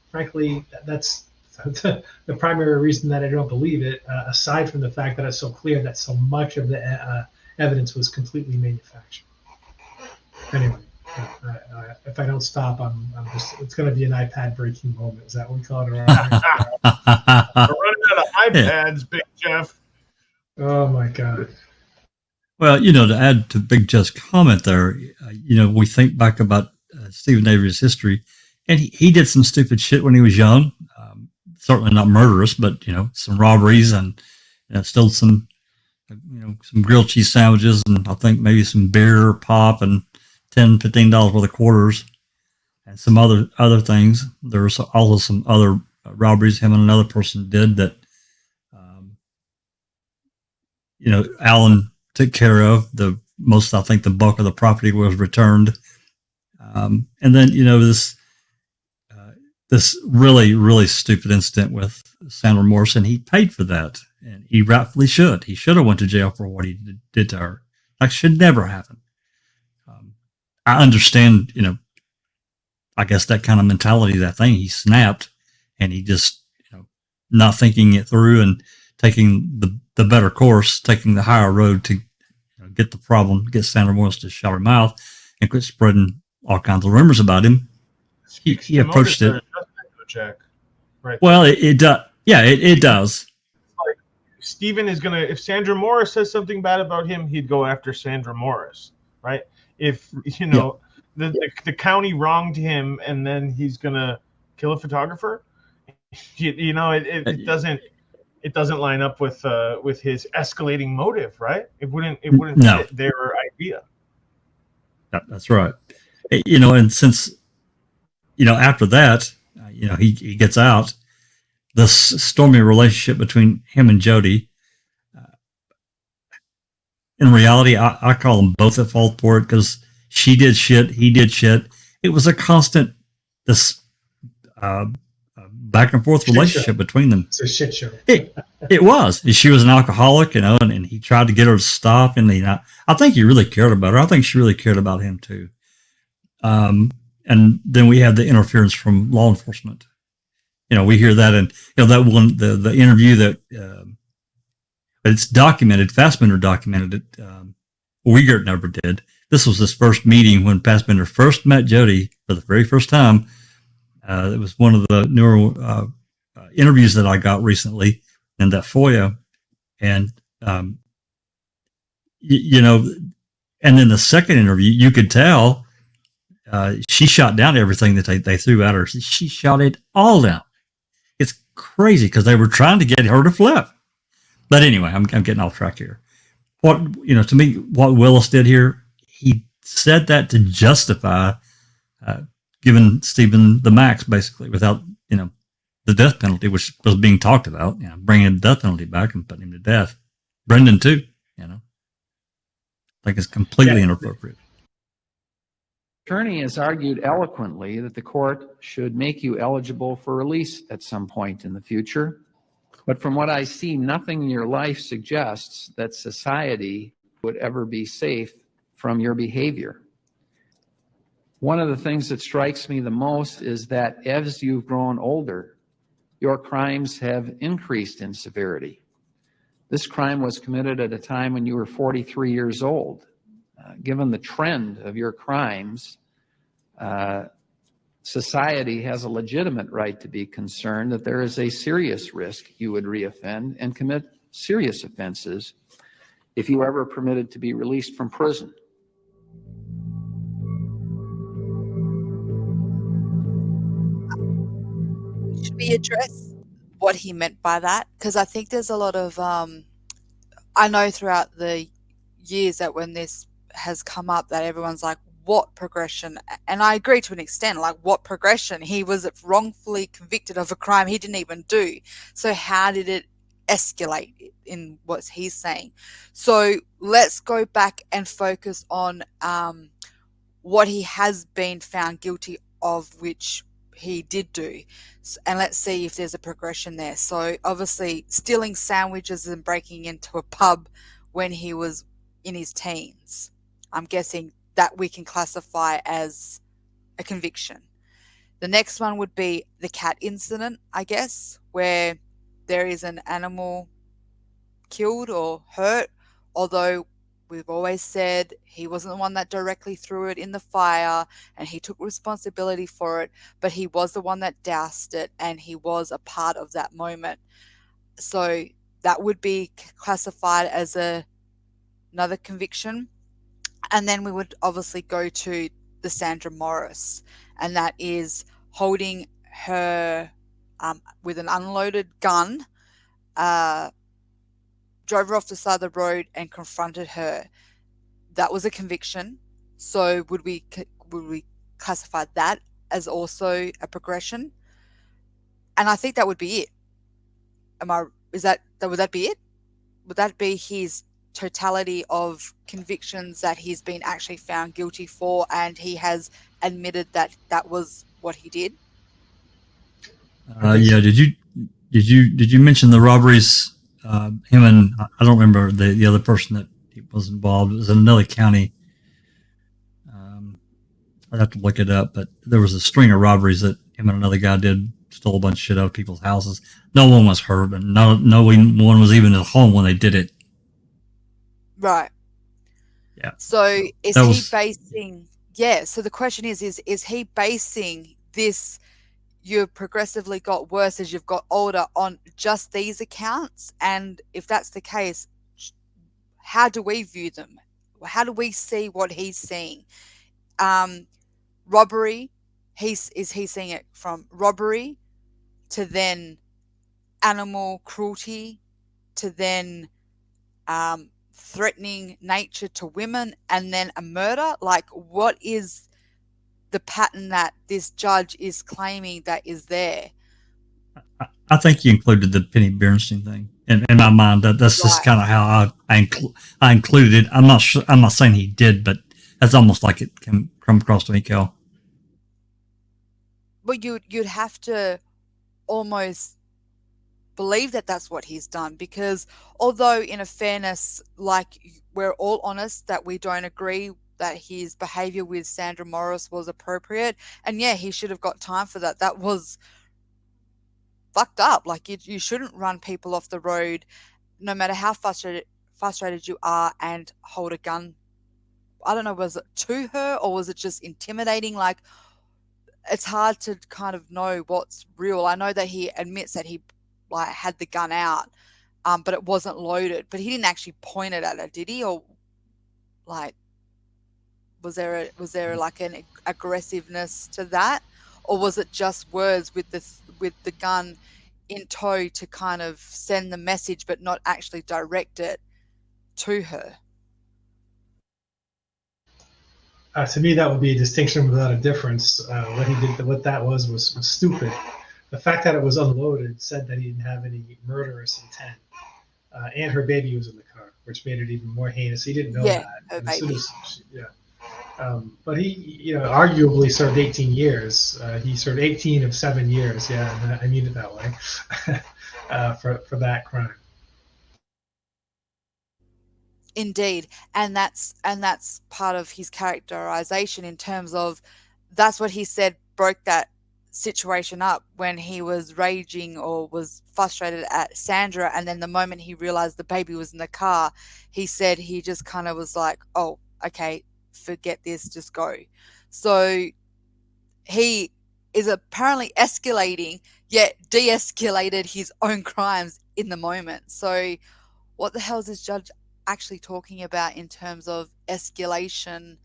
Speaker 2: frankly, that's the primary reason that I don't believe it. Aside from the fact that it's so clear that so much of the evidence was completely manufactured. Anyway, if I don't stop, I'm just, it's going to be an iPad breaking moment. Is that what we call it around here?
Speaker 1: We're running out of iPads, Big Jeff.
Speaker 2: Oh my God.
Speaker 4: Well, to add to Big Jeff's comment there, we think back about Stephen Avery's history, and he did some stupid shit when he was young. Certainly not murderous, but some robberies and stole some grilled cheese sandwiches, and I think maybe some beer, pop, and $10-15 worth of quarters, and some other things. There was also some other robberies him and another person did that, Alan took care of. I think the bulk of the property was returned. And then, this really, really stupid incident with Sandra Morrison, he paid for that. And he rightfully should. He should have went to jail for what he did to her. That should never happen. I understand, I guess that kind of mentality, that thing. He snapped, and he just, not thinking it through and taking the better course, taking the higher road to get Sandra Morrison to shut her mouth and quit spreading all kinds of rumors about him. He approached it.
Speaker 1: Jack. Right.
Speaker 4: Well, it does. Yeah, it does.
Speaker 1: Stephen is going to, if Sandra Morris says something bad about him, he'd go after Sandra Morris, right? If, the county wronged him and then he's going to kill a photographer, it doesn't line up with his escalating motive, right? It wouldn't fit their idea.
Speaker 4: That's right. And since, after that, he gets out, the stormy relationship between him and Jody, in reality, I call them both at fault for it, because she did shit, he did shit. It was a constant back and forth relationship between them.
Speaker 2: It's a shit show.
Speaker 4: It was. She was an alcoholic, and he tried to get her to stop, and I think he really cared about her. I think she really cared about him too. And then we had the interference from law enforcement. We hear that, and that one, the interview that it's documented. Fassbender documented it. Wiegert never did. This was his first meeting when Fassbender first met Jody for the very first time. It was one of the newer interviews that I got recently in that FOIA, and and then the second interview, you could tell she shot down everything that they threw at her. She shot it all down. It's crazy because they were trying to get her to flip. But anyway, I'm getting off track here. What, to me, what Willis did here, he said that to justify giving Stephen the max, basically, without, the death penalty, which was being talked about, bringing the death penalty back and putting him to death. Brendan, too, like it's completely inappropriate.
Speaker 18: Attorney has argued eloquently that the court should make you eligible for release at some point in the future. But from what I see, nothing in your life suggests that society would ever be safe from your behavior. One of the things that strikes me the most is that as you've grown older, your crimes have increased in severity. This crime was committed at a time when you were 43 years old. Given the trend of your crimes, society has a legitimate right to be concerned that there is a serious risk you would reoffend and commit serious offenses if you were ever permitted to be released from prison.
Speaker 3: Should we address what he meant by that? Because I think there's a lot of, I know throughout the years that when this has come up that everyone's like, what progression? And I agree to an extent, like what progression? He was wrongfully convicted of a crime he didn't even do. So how did it escalate in what he's saying? So let's go back and focus on what he has been found guilty of, which he did do, and let's see if there's a progression there. So obviously stealing sandwiches and breaking into a pub when he was in his teens, I'm guessing that we can classify as a conviction. The next one would be the cat incident, I guess, where there is an animal killed or hurt, although we've always said he wasn't the one that directly threw it in the fire and he took responsibility for it, but he was the one that doused it and he was a part of that moment. So that would be classified as another conviction. And then we would obviously go to the Sandra Morris, and that is holding her with an unloaded gun, drove her off the side of the road and confronted her. That was a conviction. So would we classify that as also a progression? And I think that would be it. Would that be it? Would that be his totality of convictions that he's been actually found guilty for, and he has admitted that that was what he did?
Speaker 4: Yeah. Did you mention the robberies? Him and I don't remember the other person that was involved. It was in another county. I'd have to look it up, but there was a string of robberies that him and another guy did. Stole a bunch of shit out of people's houses. No one was hurt, and no one was even at home when they did it.
Speaker 3: Right.
Speaker 4: Yeah.
Speaker 3: So is he basing? Yeah. So the question is he basing this? You've progressively got worse as you've got older on just these accounts, and if that's the case, how do we view them? How do we see what he's seeing? Robbery. Is he seeing it from robbery to then animal cruelty to then threatening nature to women and then a murder? Like, what is the pattern that this judge is claiming that is there?
Speaker 4: I think you included the Penny Bernstein thing in my mind. That's just kind of how I included it. I'm not saying he did, but that's almost like it can come across to me, Cal.
Speaker 3: But you'd have to almost believe that that's what he's done, because although in a fairness, like, we're all honest that we don't agree that his behavior with Sandra Morris was appropriate, and yeah, he should have got time for that. That was fucked up. Like, you shouldn't run people off the road no matter how frustrated you are and hold a gun. I don't know, was it to her or was it just intimidating? Like, it's hard to kind of know what's real. I know that he admits that he had the gun out, but it wasn't loaded. But he didn't actually point it at her, did he? Or Was there like an aggressiveness to that, or was it just words with the gun in tow to kind of send the message but not actually direct it to her?
Speaker 2: To me, that would be a distinction without a difference. What he did, what that was stupid. The fact that it was unloaded said that he didn't have any murderous intent, and her baby was in the car, which made it even more heinous. He didn't know
Speaker 3: Yeah,
Speaker 2: that.
Speaker 3: her
Speaker 2: And as soon
Speaker 3: baby.
Speaker 2: as, but he, arguably served 18 years. He served 18 of 7 years. Yeah, I mean it that way, for that crime.
Speaker 3: Indeed, and that's part of his characterization in terms of that's what he said broke that situation up when he was raging or was frustrated at Sandra, and then the moment he realized the baby was in the car, he said he just kind of was like, "Oh, okay, forget this, just go." So he is apparently escalating, yet de-escalated his own crimes in the moment. So what the hell is this judge actually talking about in terms of escalation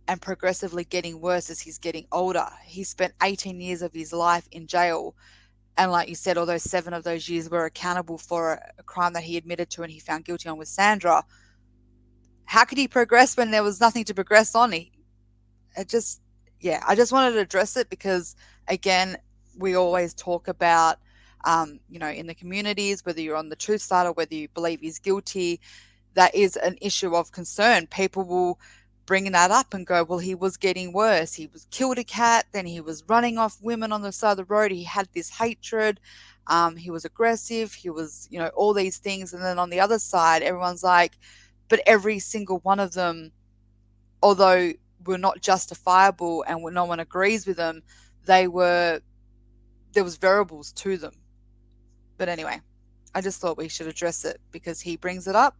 Speaker 3: and progressively getting worse as he's getting older? He spent 18 years of his life in jail. And like you said, although 7 of those years were accountable for a crime that he admitted to and he found guilty on with Sandra, how could he progress when there was nothing to progress on? I just wanted to address it because, again, we always talk about, in the communities, whether you're on the truth side or whether you believe he's guilty, that is an issue of concern. People will bring that up and go, well, he was getting worse. He was killed a cat, then he was running off women on the side of the road. He had this hatred. He was aggressive. He was, all these things. And then on the other side, everyone's like, but every single one of them, although were not justifiable and no one agrees with them, there was variables to them. But anyway, I just thought we should address it because he brings it up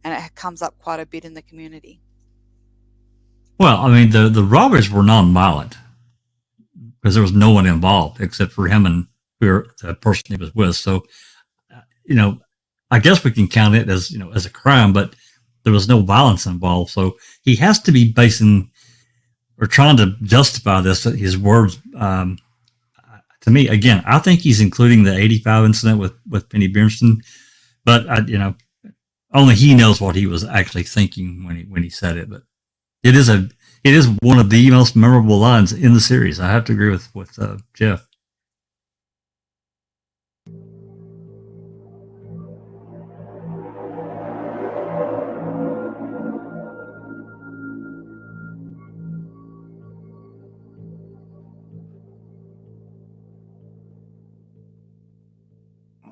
Speaker 3: and it comes up quite a bit in the community.
Speaker 4: Well, I mean, the robberies were non-violent because there was no one involved except for him and the person he was with. So, I guess we can count it as, as a crime, but there was no violence involved. So he has to be basing or trying to justify this, his words. To me, again, I think he's including the 85 incident with Penny Bernstein, but only he knows what he was actually thinking when he said it. But it is one of the most memorable lines in the series. I have to agree with Jeff.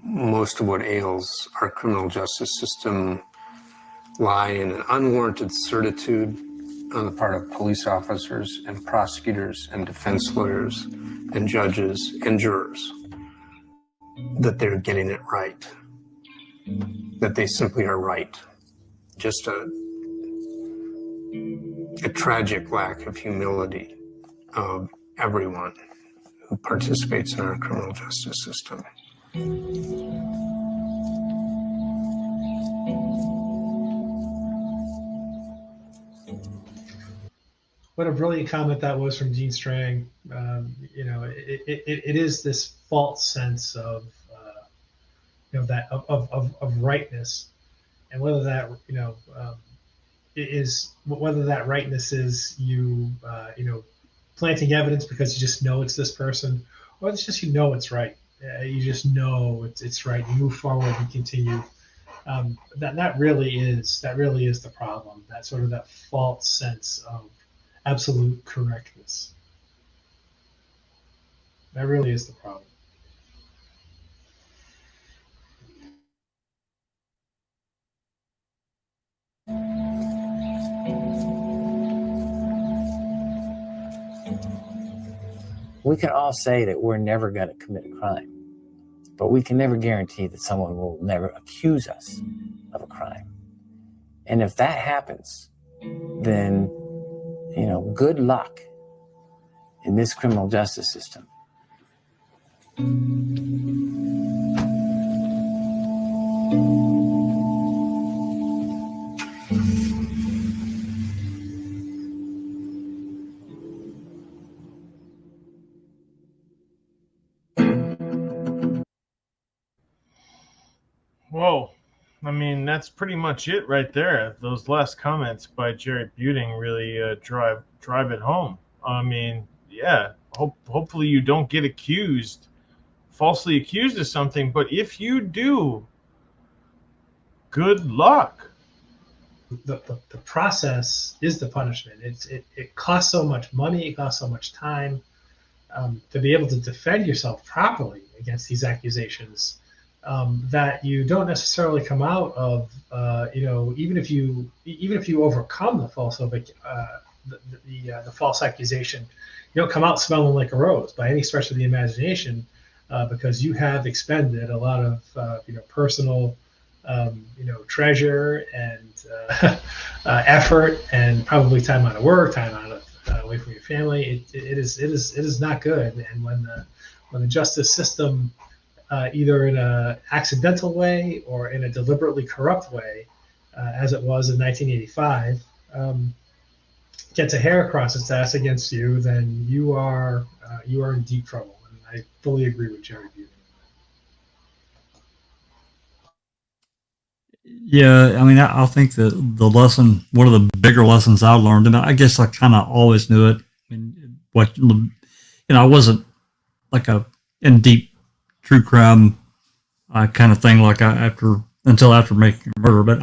Speaker 15: Most of what ails our criminal justice system lie in an unwarranted certitude on the part of police officers and prosecutors and defense lawyers and judges and jurors that they're getting it right, that they simply are right. Just a tragic lack of humility of everyone who participates in our criminal justice system.
Speaker 2: What a brilliant comment that was from Gene Strang. It is this false sense of of rightness, and whether that whether that rightness is you planting evidence because you just know it's this person, or it's just it's right. You just know it's right. You move forward and continue. That really is the problem. That sort of that false sense of absolute correctness. That really is the problem.
Speaker 20: We can all say that we're never going to commit a crime, but we can never guarantee that someone will never accuse us of a crime. And if that happens, then, good luck in this criminal justice system.
Speaker 1: that's pretty much it right there. Those last comments by Jerry Buting really drive it home. I mean, yeah, hopefully you don't get falsely accused of something, but if you do, good luck.
Speaker 2: The process is the punishment. It costs so much money, it costs so much time to be able to defend yourself properly against these accusations, that you don't necessarily come out of, even if you overcome the the false accusation, you don't come out smelling like a rose by any stretch of the imagination, because you have expended a lot of personal treasure and effort, and probably time out of work, time out of away from your family. It is not good. And when the justice system, either in an accidental way or in a deliberately corrupt way, as it was in 1985, gets a hair across its ass against you, then you are in deep trouble. And I fully agree with Jerry Buting.
Speaker 4: Yeah, I mean, I think that the lesson, one of the bigger lessons I learned, and I guess I kind of always knew it. I mean, I wasn't like in deep true crime kind of thing until after Making a Murder, but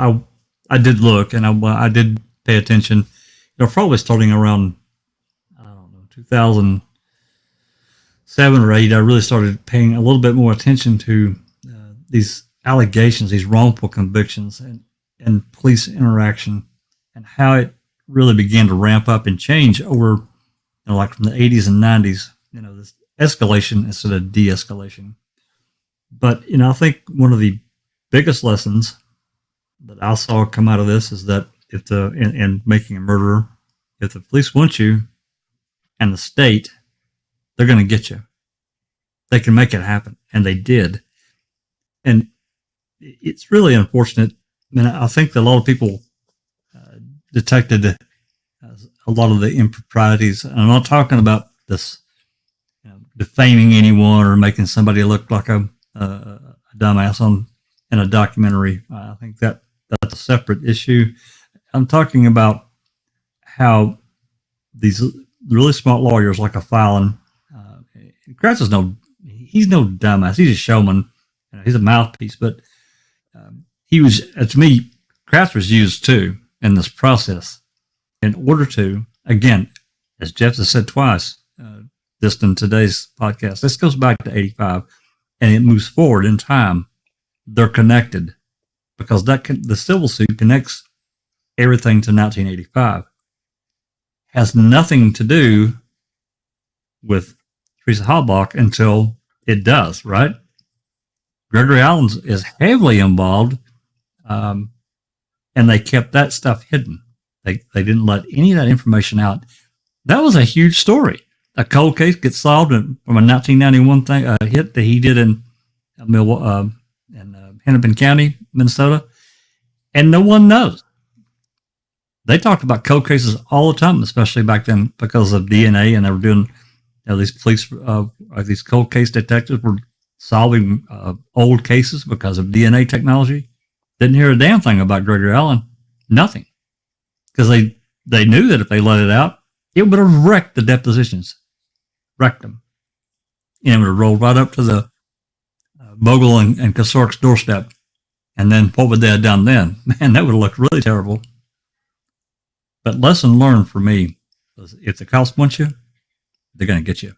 Speaker 4: I did look, and I did pay attention. Probably starting around 2007 or 8, I really started paying a little bit more attention to these allegations, these wrongful convictions, and police interaction, and how it really began to ramp up and change over, like from the 80s and 90s. This escalation instead of de-escalation. But I think one of the biggest lessons that I saw come out of this is that in Making a Murderer, if the police want you and the state, they're going to get you. They can make it happen, and they did. And it's really unfortunate. I mean, I think that a lot of people detected a lot of the improprieties. And I'm not talking about this defaming anyone or making somebody look like a dumbass in a documentary. I think that's a separate issue. I'm talking about how these really smart lawyers like a Fallon, Kratz he's no dumbass. He's a showman. He's a mouthpiece, but he was, to me, Kratz was used too in this process in order to, again, as Jeff has said twice, just in today's podcast, this goes back to 85 and it moves forward in time. They're connected because the civil suit connects everything to 1985. Has nothing to do with Teresa Halbach until it does, right? Gregory Allen is heavily involved, and they kept that stuff hidden. They didn't let any of that information out. That was a huge story. A cold case gets solved from a 1991 hit that he did in Hennepin County, Minnesota, and no one knows. They talked about cold cases all the time, especially back then because of DNA, and they were doing these police, these cold case detectives were solving old cases because of DNA technology. Didn't hear a damn thing about Gregory Allen. Nothing. Because they knew that if they let it out, it would have wrecked the depositions. Wrecked them. And it would have rolled right up to the Bogle and Kasork's doorstep. And then what would they have done then? Man, that would have looked really terrible. But lesson learned for me was if the cops want you, they're going to get you.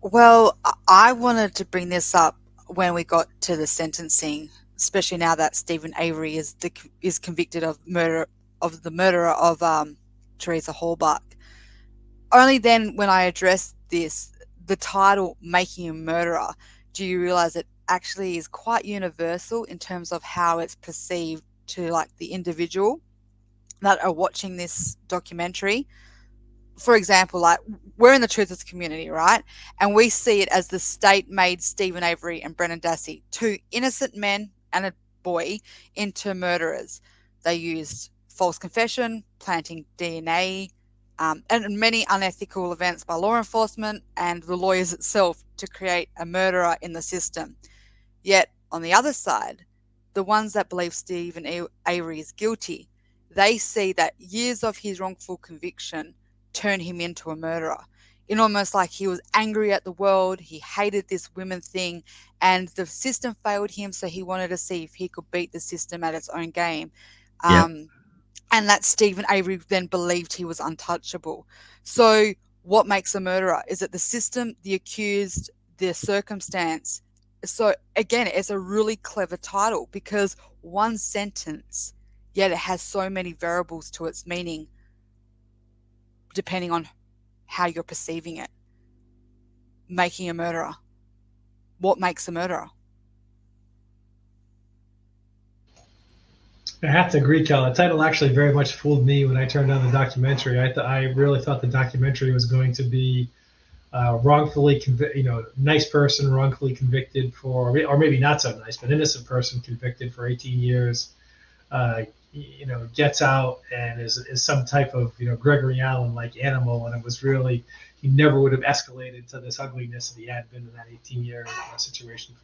Speaker 3: Well, I wanted to bring this up when we got to the sentencing, especially now that Stephen Avery is convicted of the murder of Teresa Halbach. Only then, when I addressed this, the title "Making a Murderer," do you realize it actually is quite universal in terms of how it's perceived to like the individual that are watching this documentary. For example, like we're in the truthers community, right? And we see it as the state made Stephen Avery and Brendan Dassey, two innocent men and a boy, into murderers. They used false confession, planting DNA, and many unethical events by law enforcement and the lawyers itself to create a murderer in the system. Yet on the other side, the ones that believe Stephen Avery is guilty, they see that years of his wrongful conviction turn him into a murderer. In almost like he was angry at the world, he hated this women thing, and the system failed him, so he wanted to see if he could beat the system at its own game. And that Stephen Avery then believed he was untouchable. So what makes a murderer? Is it the system, the accused, the circumstance? So again, it's a really clever title because one sentence, yet it has so many variables to its meaning depending on how you're perceiving it. Making a murderer. What makes a murderer?
Speaker 2: I have to agree, Cal. The title actually very much fooled me when I turned on the documentary. I really thought the documentary was going to be wrongfully nice person wrongfully convicted for, or maybe not so nice, but innocent person convicted for 18 years, gets out and is some type of, Gregory Allen-like animal. And it was really, he never would have escalated to this ugliness if he had been in that 18-year situation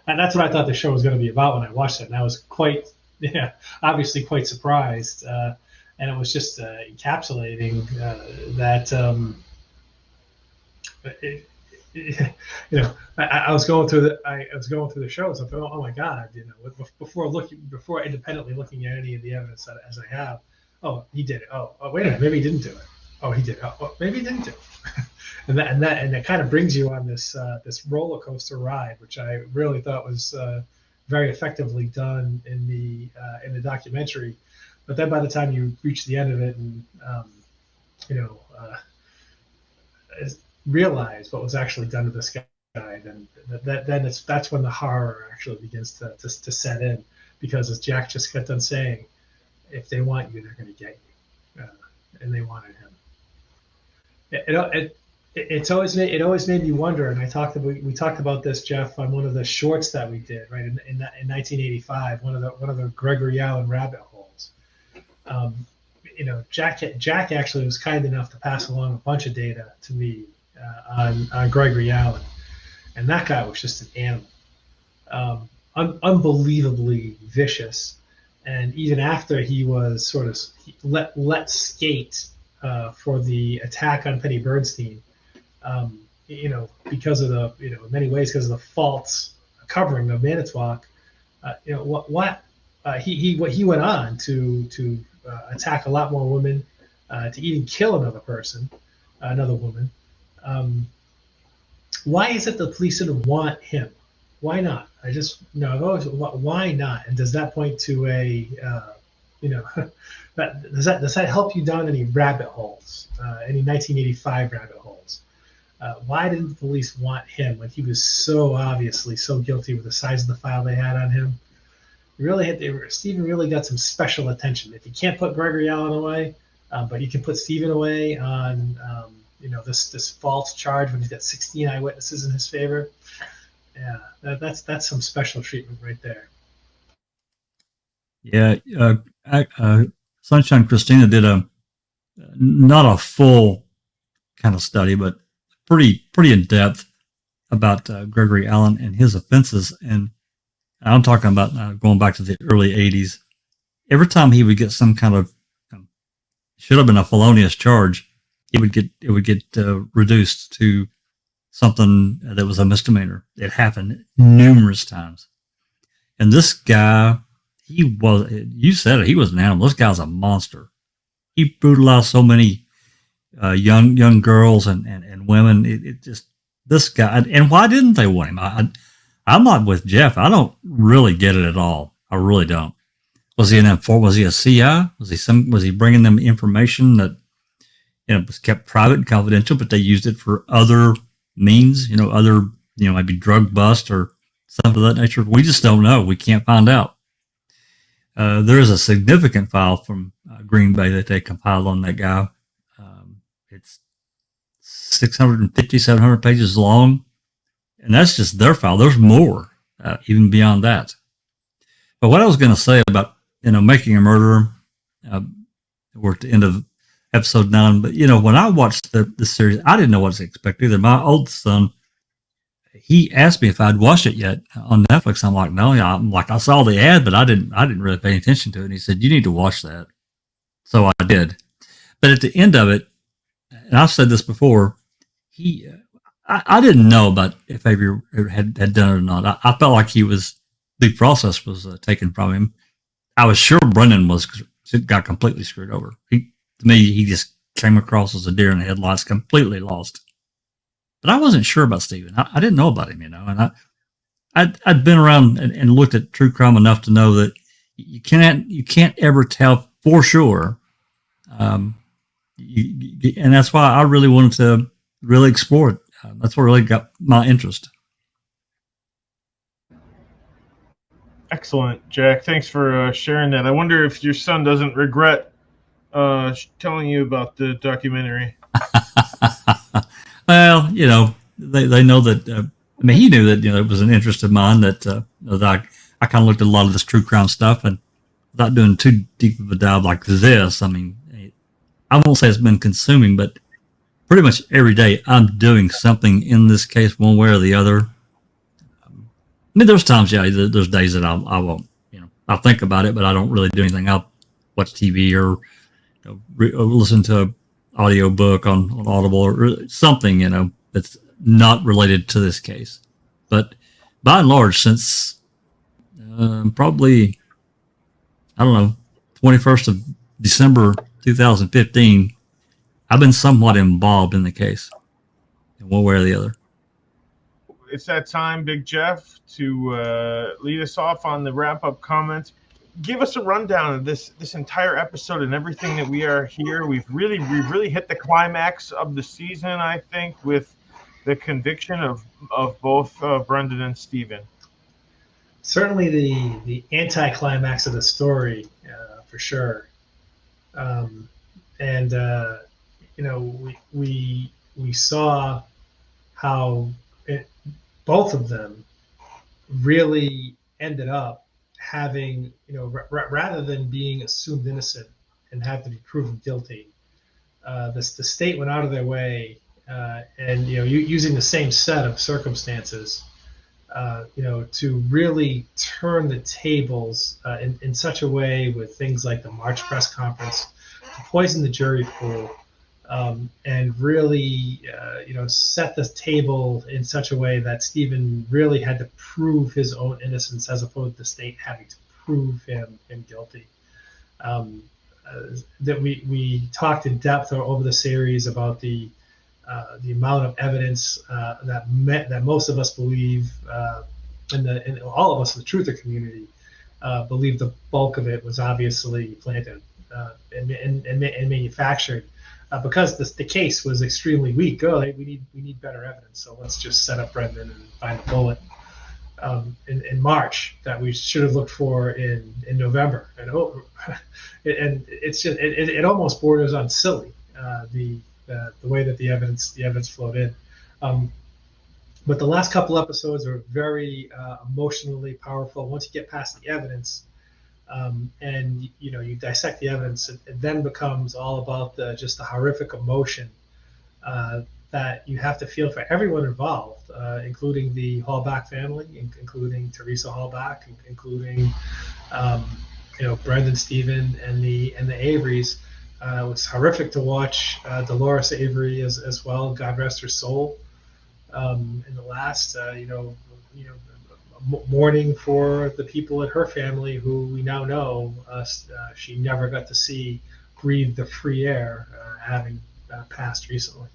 Speaker 2: and that's what I thought the show was going to be about when I watched it. And I was obviously quite surprised. And it was just encapsulating that, I was going through the shows. I thought, oh my God, before independently looking at any of the evidence as I have. Oh, he did it. Oh, wait a minute, maybe he didn't do it. Oh, he did. Oh, maybe he didn't do it. and that kind of brings you on this roller coaster ride, which I really thought was very effectively done in the documentary. But then by the time you reach the end of it and realize what was actually done to this guy, then that's when the horror actually begins to set in, because as Jack just got done saying, if they want you, they're going to get you, and they wanted him. It always made me wonder, and we talked about this, Jeff, on one of the shorts that we did, right, in 1985, one of the Gregory Allen rabbit holes. Jack actually was kind enough to pass along a bunch of data to me on Gregory Allen, and that guy was just an animal, unbelievably vicious. And even after he was sort of let skate for the attack on Penny Bernstein, because of the, in many ways because of the false covering of Manitowoc, he went on to attack a lot more women, to even kill another woman. Why is it the police didn't want him? Why not? Why not? And does that point to does that help you down any rabbit holes, any 1985 rabbit holes? Why didn't the police want him when he was so obviously so guilty with the size of the file they had on him? Stephen really got some special attention. If you can't put Gregory Allen away, but you can put Stephen away on this false charge when he's got 16 eyewitnesses in his favor. Yeah, that's some special treatment right there.
Speaker 4: Yeah, Sunshine Christina did not a full kind of study, but pretty in depth about Gregory Allen and his offenses. And I'm talking about going back to the early 80s. Every time he would get some kind of should have been a felonious charge, it would get reduced to something that was a misdemeanor. It happened numerous times. And this guy, you said it, he was an animal. This guy's a monster. He brutalized so many young girls and women. This guy, and why didn't they want him? I'm not with Jeff. I don't really get it at all. I really don't. Was he was he a CI? Was he bringing them information that was kept private and confidential, but they used it for other means, maybe drug bust or something of that nature? We just don't know. We can't find out. There is a significant file from Green Bay that they compiled on that guy. It's 650, 700 pages long, and that's just their file. There's more, even beyond that. But what I was going to say about, making a murderer, we're at the end of episode 9, but when I watched the series, I didn't know what to expect either. My oldest son, he asked me if I'd watched it yet on Netflix. I'm like, no, I'm like, I saw the ad, but I didn't really pay attention to it. And he said, you need to watch that. So I did. But at the end of it, and I've said this before, I didn't know about if Avery had done it or not. I felt like the process was taken from him. I was sure Brendan got completely screwed over. To me, he just came across as a deer in the headlights, completely lost. But I wasn't sure about Stephen. I didn't know about him, and I'd been around and looked at true crime enough to know that you can't ever tell for sure. And that's why I really wanted to really explore it. That's what really got my interest.
Speaker 1: Excellent, Jack. Thanks for sharing that. I wonder if your son doesn't regret telling you about the documentary.
Speaker 4: Well, they know that. He knew that it was an interest of mine. That I kind of looked at a lot of this true crime stuff, and without doing too deep of a dive like this, I won't say it's been consuming, but pretty much every day I'm doing something in this case, one way or the other. There's times, there's days that I won't, I'll think about it, but I don't really do anything. I'll watch TV or or listen to an audio book on Audible or something, that's not related to this case. But by and large, since probably, 21st of December 2015, I've been somewhat involved in the case in one way or the other.
Speaker 1: It's that time, Big Jeff, to lead us off on the wrap-up comments. Give us a rundown of this entire episode and everything that we are here. We've really hit the climax of the season, I think, with the conviction of both Brendan and Stephen.
Speaker 2: Certainly the anticlimax of the story, for sure. We saw how both of them really ended up having, rather than being assumed innocent and have to be proven guilty, the state went out of their way and using the same set of circumstances, to really turn the tables in such a way with things like the March press conference, to poison the jury pool, and really, set the table in such a way that Stephen really had to prove his own innocence as opposed to the state having to prove him guilty. That we talked in depth over the series about the amount of evidence that most of us believe, and all of us in the truther community believe the bulk of it was obviously planted and manufactured. Because the case was extremely weak. We need better evidence. So let's just set up Brendan and find a bullet in March that we should have looked for in November. And it's just it almost borders on silly, the way that the evidence flowed in. But the last couple episodes are very emotionally powerful. Once you get past the evidence. And you dissect the evidence, it then becomes all about just the horrific emotion that you have to feel for everyone involved, including the Hallback family, including Teresa Hallback, including Brendan, Stephen, and the Averys. It was horrific to watch Dolores Avery as well. God rest her soul. In the last, mourning for the people in her family who we now know she never got to see breathe the free air, having passed recently.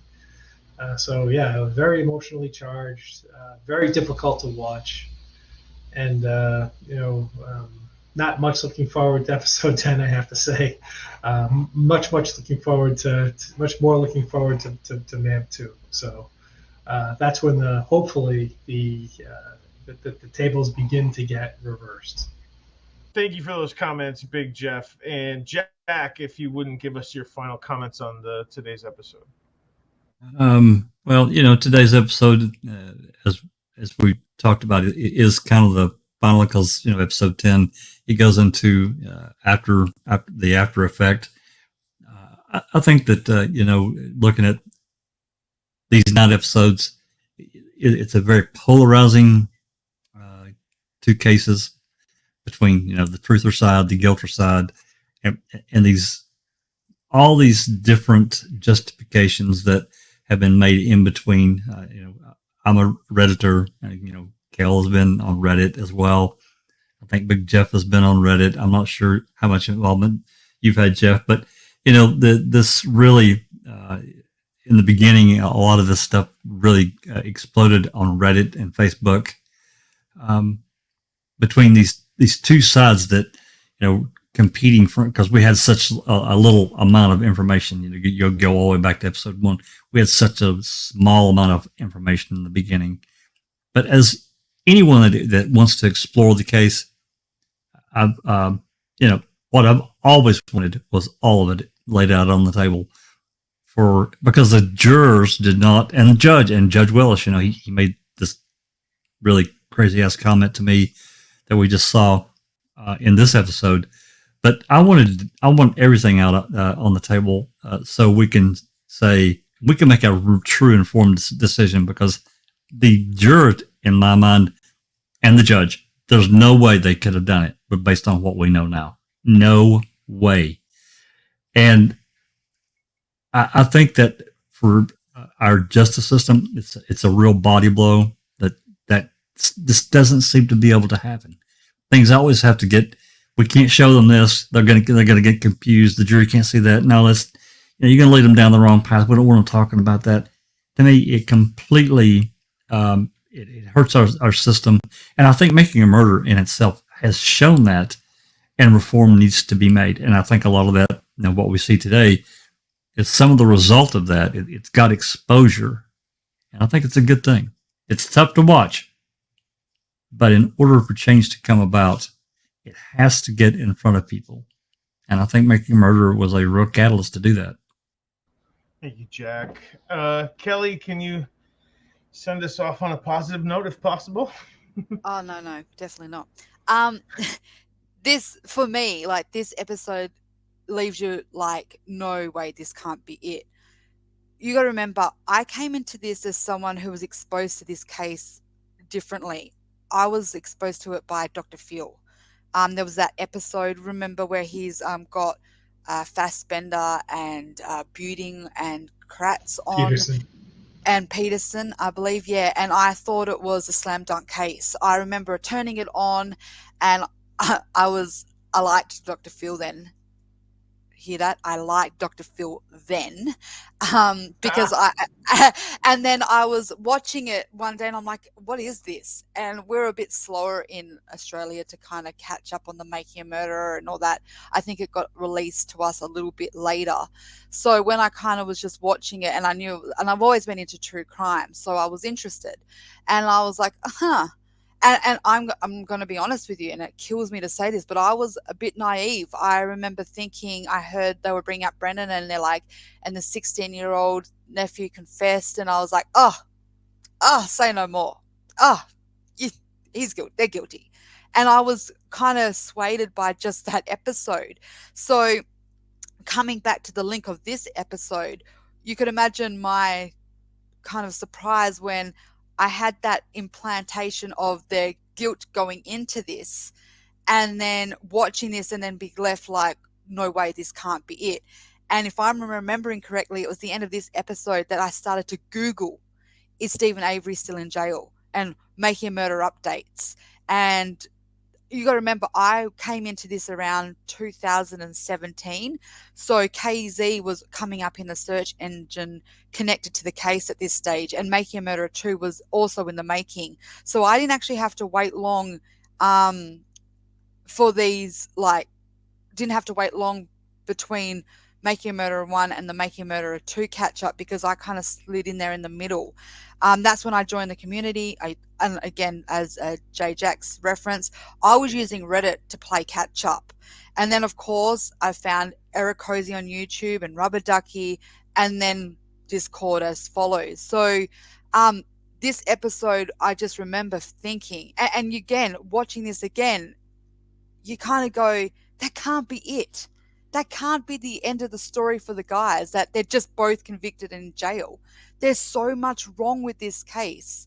Speaker 2: Very emotionally charged, very difficult to watch, and not much looking forward to episode 10, I have to say. Much more looking forward to MAM 2. So that's when hopefully the tables begin to get reversed.
Speaker 1: Thank you for those comments, Big Jeff. And Jack, if you wouldn't give us your final comments on today's episode.
Speaker 4: Well, today's episode, as we talked about, it is kind of the final, because episode 10, it goes into after the after effect. I think that looking at these 9 episodes, it's a very polarizing two cases between the truther side, the guilter side, and all these different justifications that have been made in between. I'm a Redditor. Kel has been on Reddit as well. I think Big Jeff has been on Reddit. I'm not sure how much involvement you've had, Jeff, but this really in the beginning, a lot of this stuff really exploded on Reddit and Facebook between these two sides that competing for, because we had such a little amount of information. You'll go all the way back to episode 1. We had such a small amount of information in the beginning, but as anyone that wants to explore the case, what I've always wanted was all of it laid out on the table because the jurors did not, and Judge Willis, he made this really crazy ass comment to me that we just saw in this episode. But I want everything out on the table so we can make a true informed decision, because the juror, in my mind, and the judge, there's no way they could have done it, but based on what we know now, no way. And I think that for our justice system, it's a real body blow that this doesn't seem to be able to happen. Things always have to get. We can't show them this. They're gonna get confused. The jury can't see that. No, you're gonna lead them down the wrong path. We don't want them talking about that. To me, it completely it hurts our system. And I think Making a Murder in itself has shown that, and reform needs to be made. And I think a lot of that, what we see today, is some of the result of that. It's got exposure, and I think it's a good thing. It's tough to watch, but in order for change to come about, it has to get in front of people. And I think Making a Murderer was a real catalyst to do that.
Speaker 1: Thank you, Jack. Kelly, can you send us off on a positive note if possible?
Speaker 3: Oh, no, definitely not. This, for me, this episode leaves you like, no way, this can't be it. You got to remember, I came into this as someone who was exposed to this case differently. I was exposed to it by Dr. Phil. There was that episode, remember, where he's got Fassbender and Buting and Kratz on.
Speaker 2: Peterson.
Speaker 3: And Peterson, I believe, yeah. And I thought it was a slam dunk case. I remember turning it on, and I liked Dr. Phil then. Hear that? I liked Dr. Phil then, because and then I was watching it one day and I'm like, what is this? And we're a bit slower in Australia to kind of catch up on the Making a Murderer and all that. I think it got released to us a little bit later. So when I kind of was just watching it, and I knew, and I've always been into true crime, so I was interested, and I was like, And I'm going to be honest with you, and it kills me to say this, but I was a bit naive. I remember thinking, I heard they were bringing up Brendan, and they're like, and the 16-year-old nephew confessed, and I was like, say no more. He's guilty. They're guilty. And I was kind of swayed by just that episode. So coming back to the link of this episode, you could imagine my kind of surprise when I had that implantation of their guilt going into this, and then watching this and then be left like, no way, this can't be it. And if I'm remembering correctly, it was the end of this episode that I started to Google, is Stephen Avery still in jail? And Making a Murder updates. And you got to remember, I came into this around 2017. So KZ was coming up in the search engine connected to the case at this stage. And Making a Murderer 2 was also in the making. So I didn't actually have to wait long for these, didn't have to wait long between Making a Murderer 1 and the Making a Murderer 2 catch up, because I kind of slid in there in the middle. That's when I joined the community. And again, as Jay Jack's reference, I was using Reddit to play catch up. And then, of course, I found Eric Cozy on YouTube and Rubber Ducky, and then Discord as follows. So this episode, I just remember thinking, and again, watching this again, you kind of go, that can't be it. That can't be the end of the story for the guys, that they're just both convicted and in jail. There's so much wrong with this case.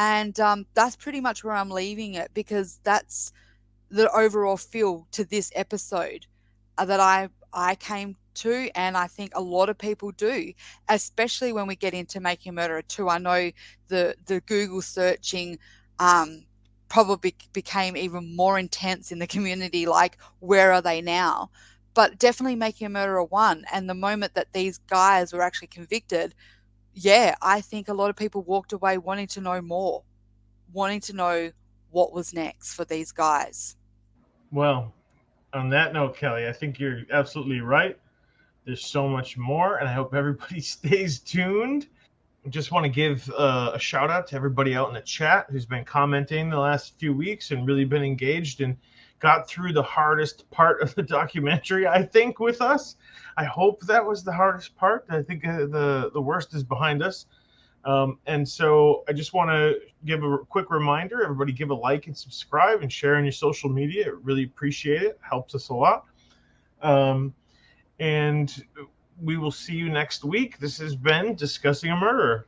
Speaker 3: And that's pretty much where I'm leaving it, because that's the overall feel to this episode that I came to, and I think a lot of people do, especially when we get into Making a Murderer 2. I know the Google searching probably became even more intense in the community, like, where are they now? But definitely Making a Murderer 1, and the moment that these guys were actually convicted, yeah, I think a lot of people walked away wanting to know more, wanting to know what was next for these guys.
Speaker 1: Well, on that note, Kelly, I think you're absolutely right. There's so much more, and I hope everybody stays tuned. I just want to give a shout out to everybody out in the chat who's been commenting the last few weeks and really been engaged and got through the hardest part of the documentary, I think, with us. I hope that was the hardest part. I think the worst is behind us. And so I just want to give a quick reminder, everybody give a like and subscribe and share on your social media. I really appreciate it. Helps us a lot. And we will see you next week. This has been Discussing a Murderer.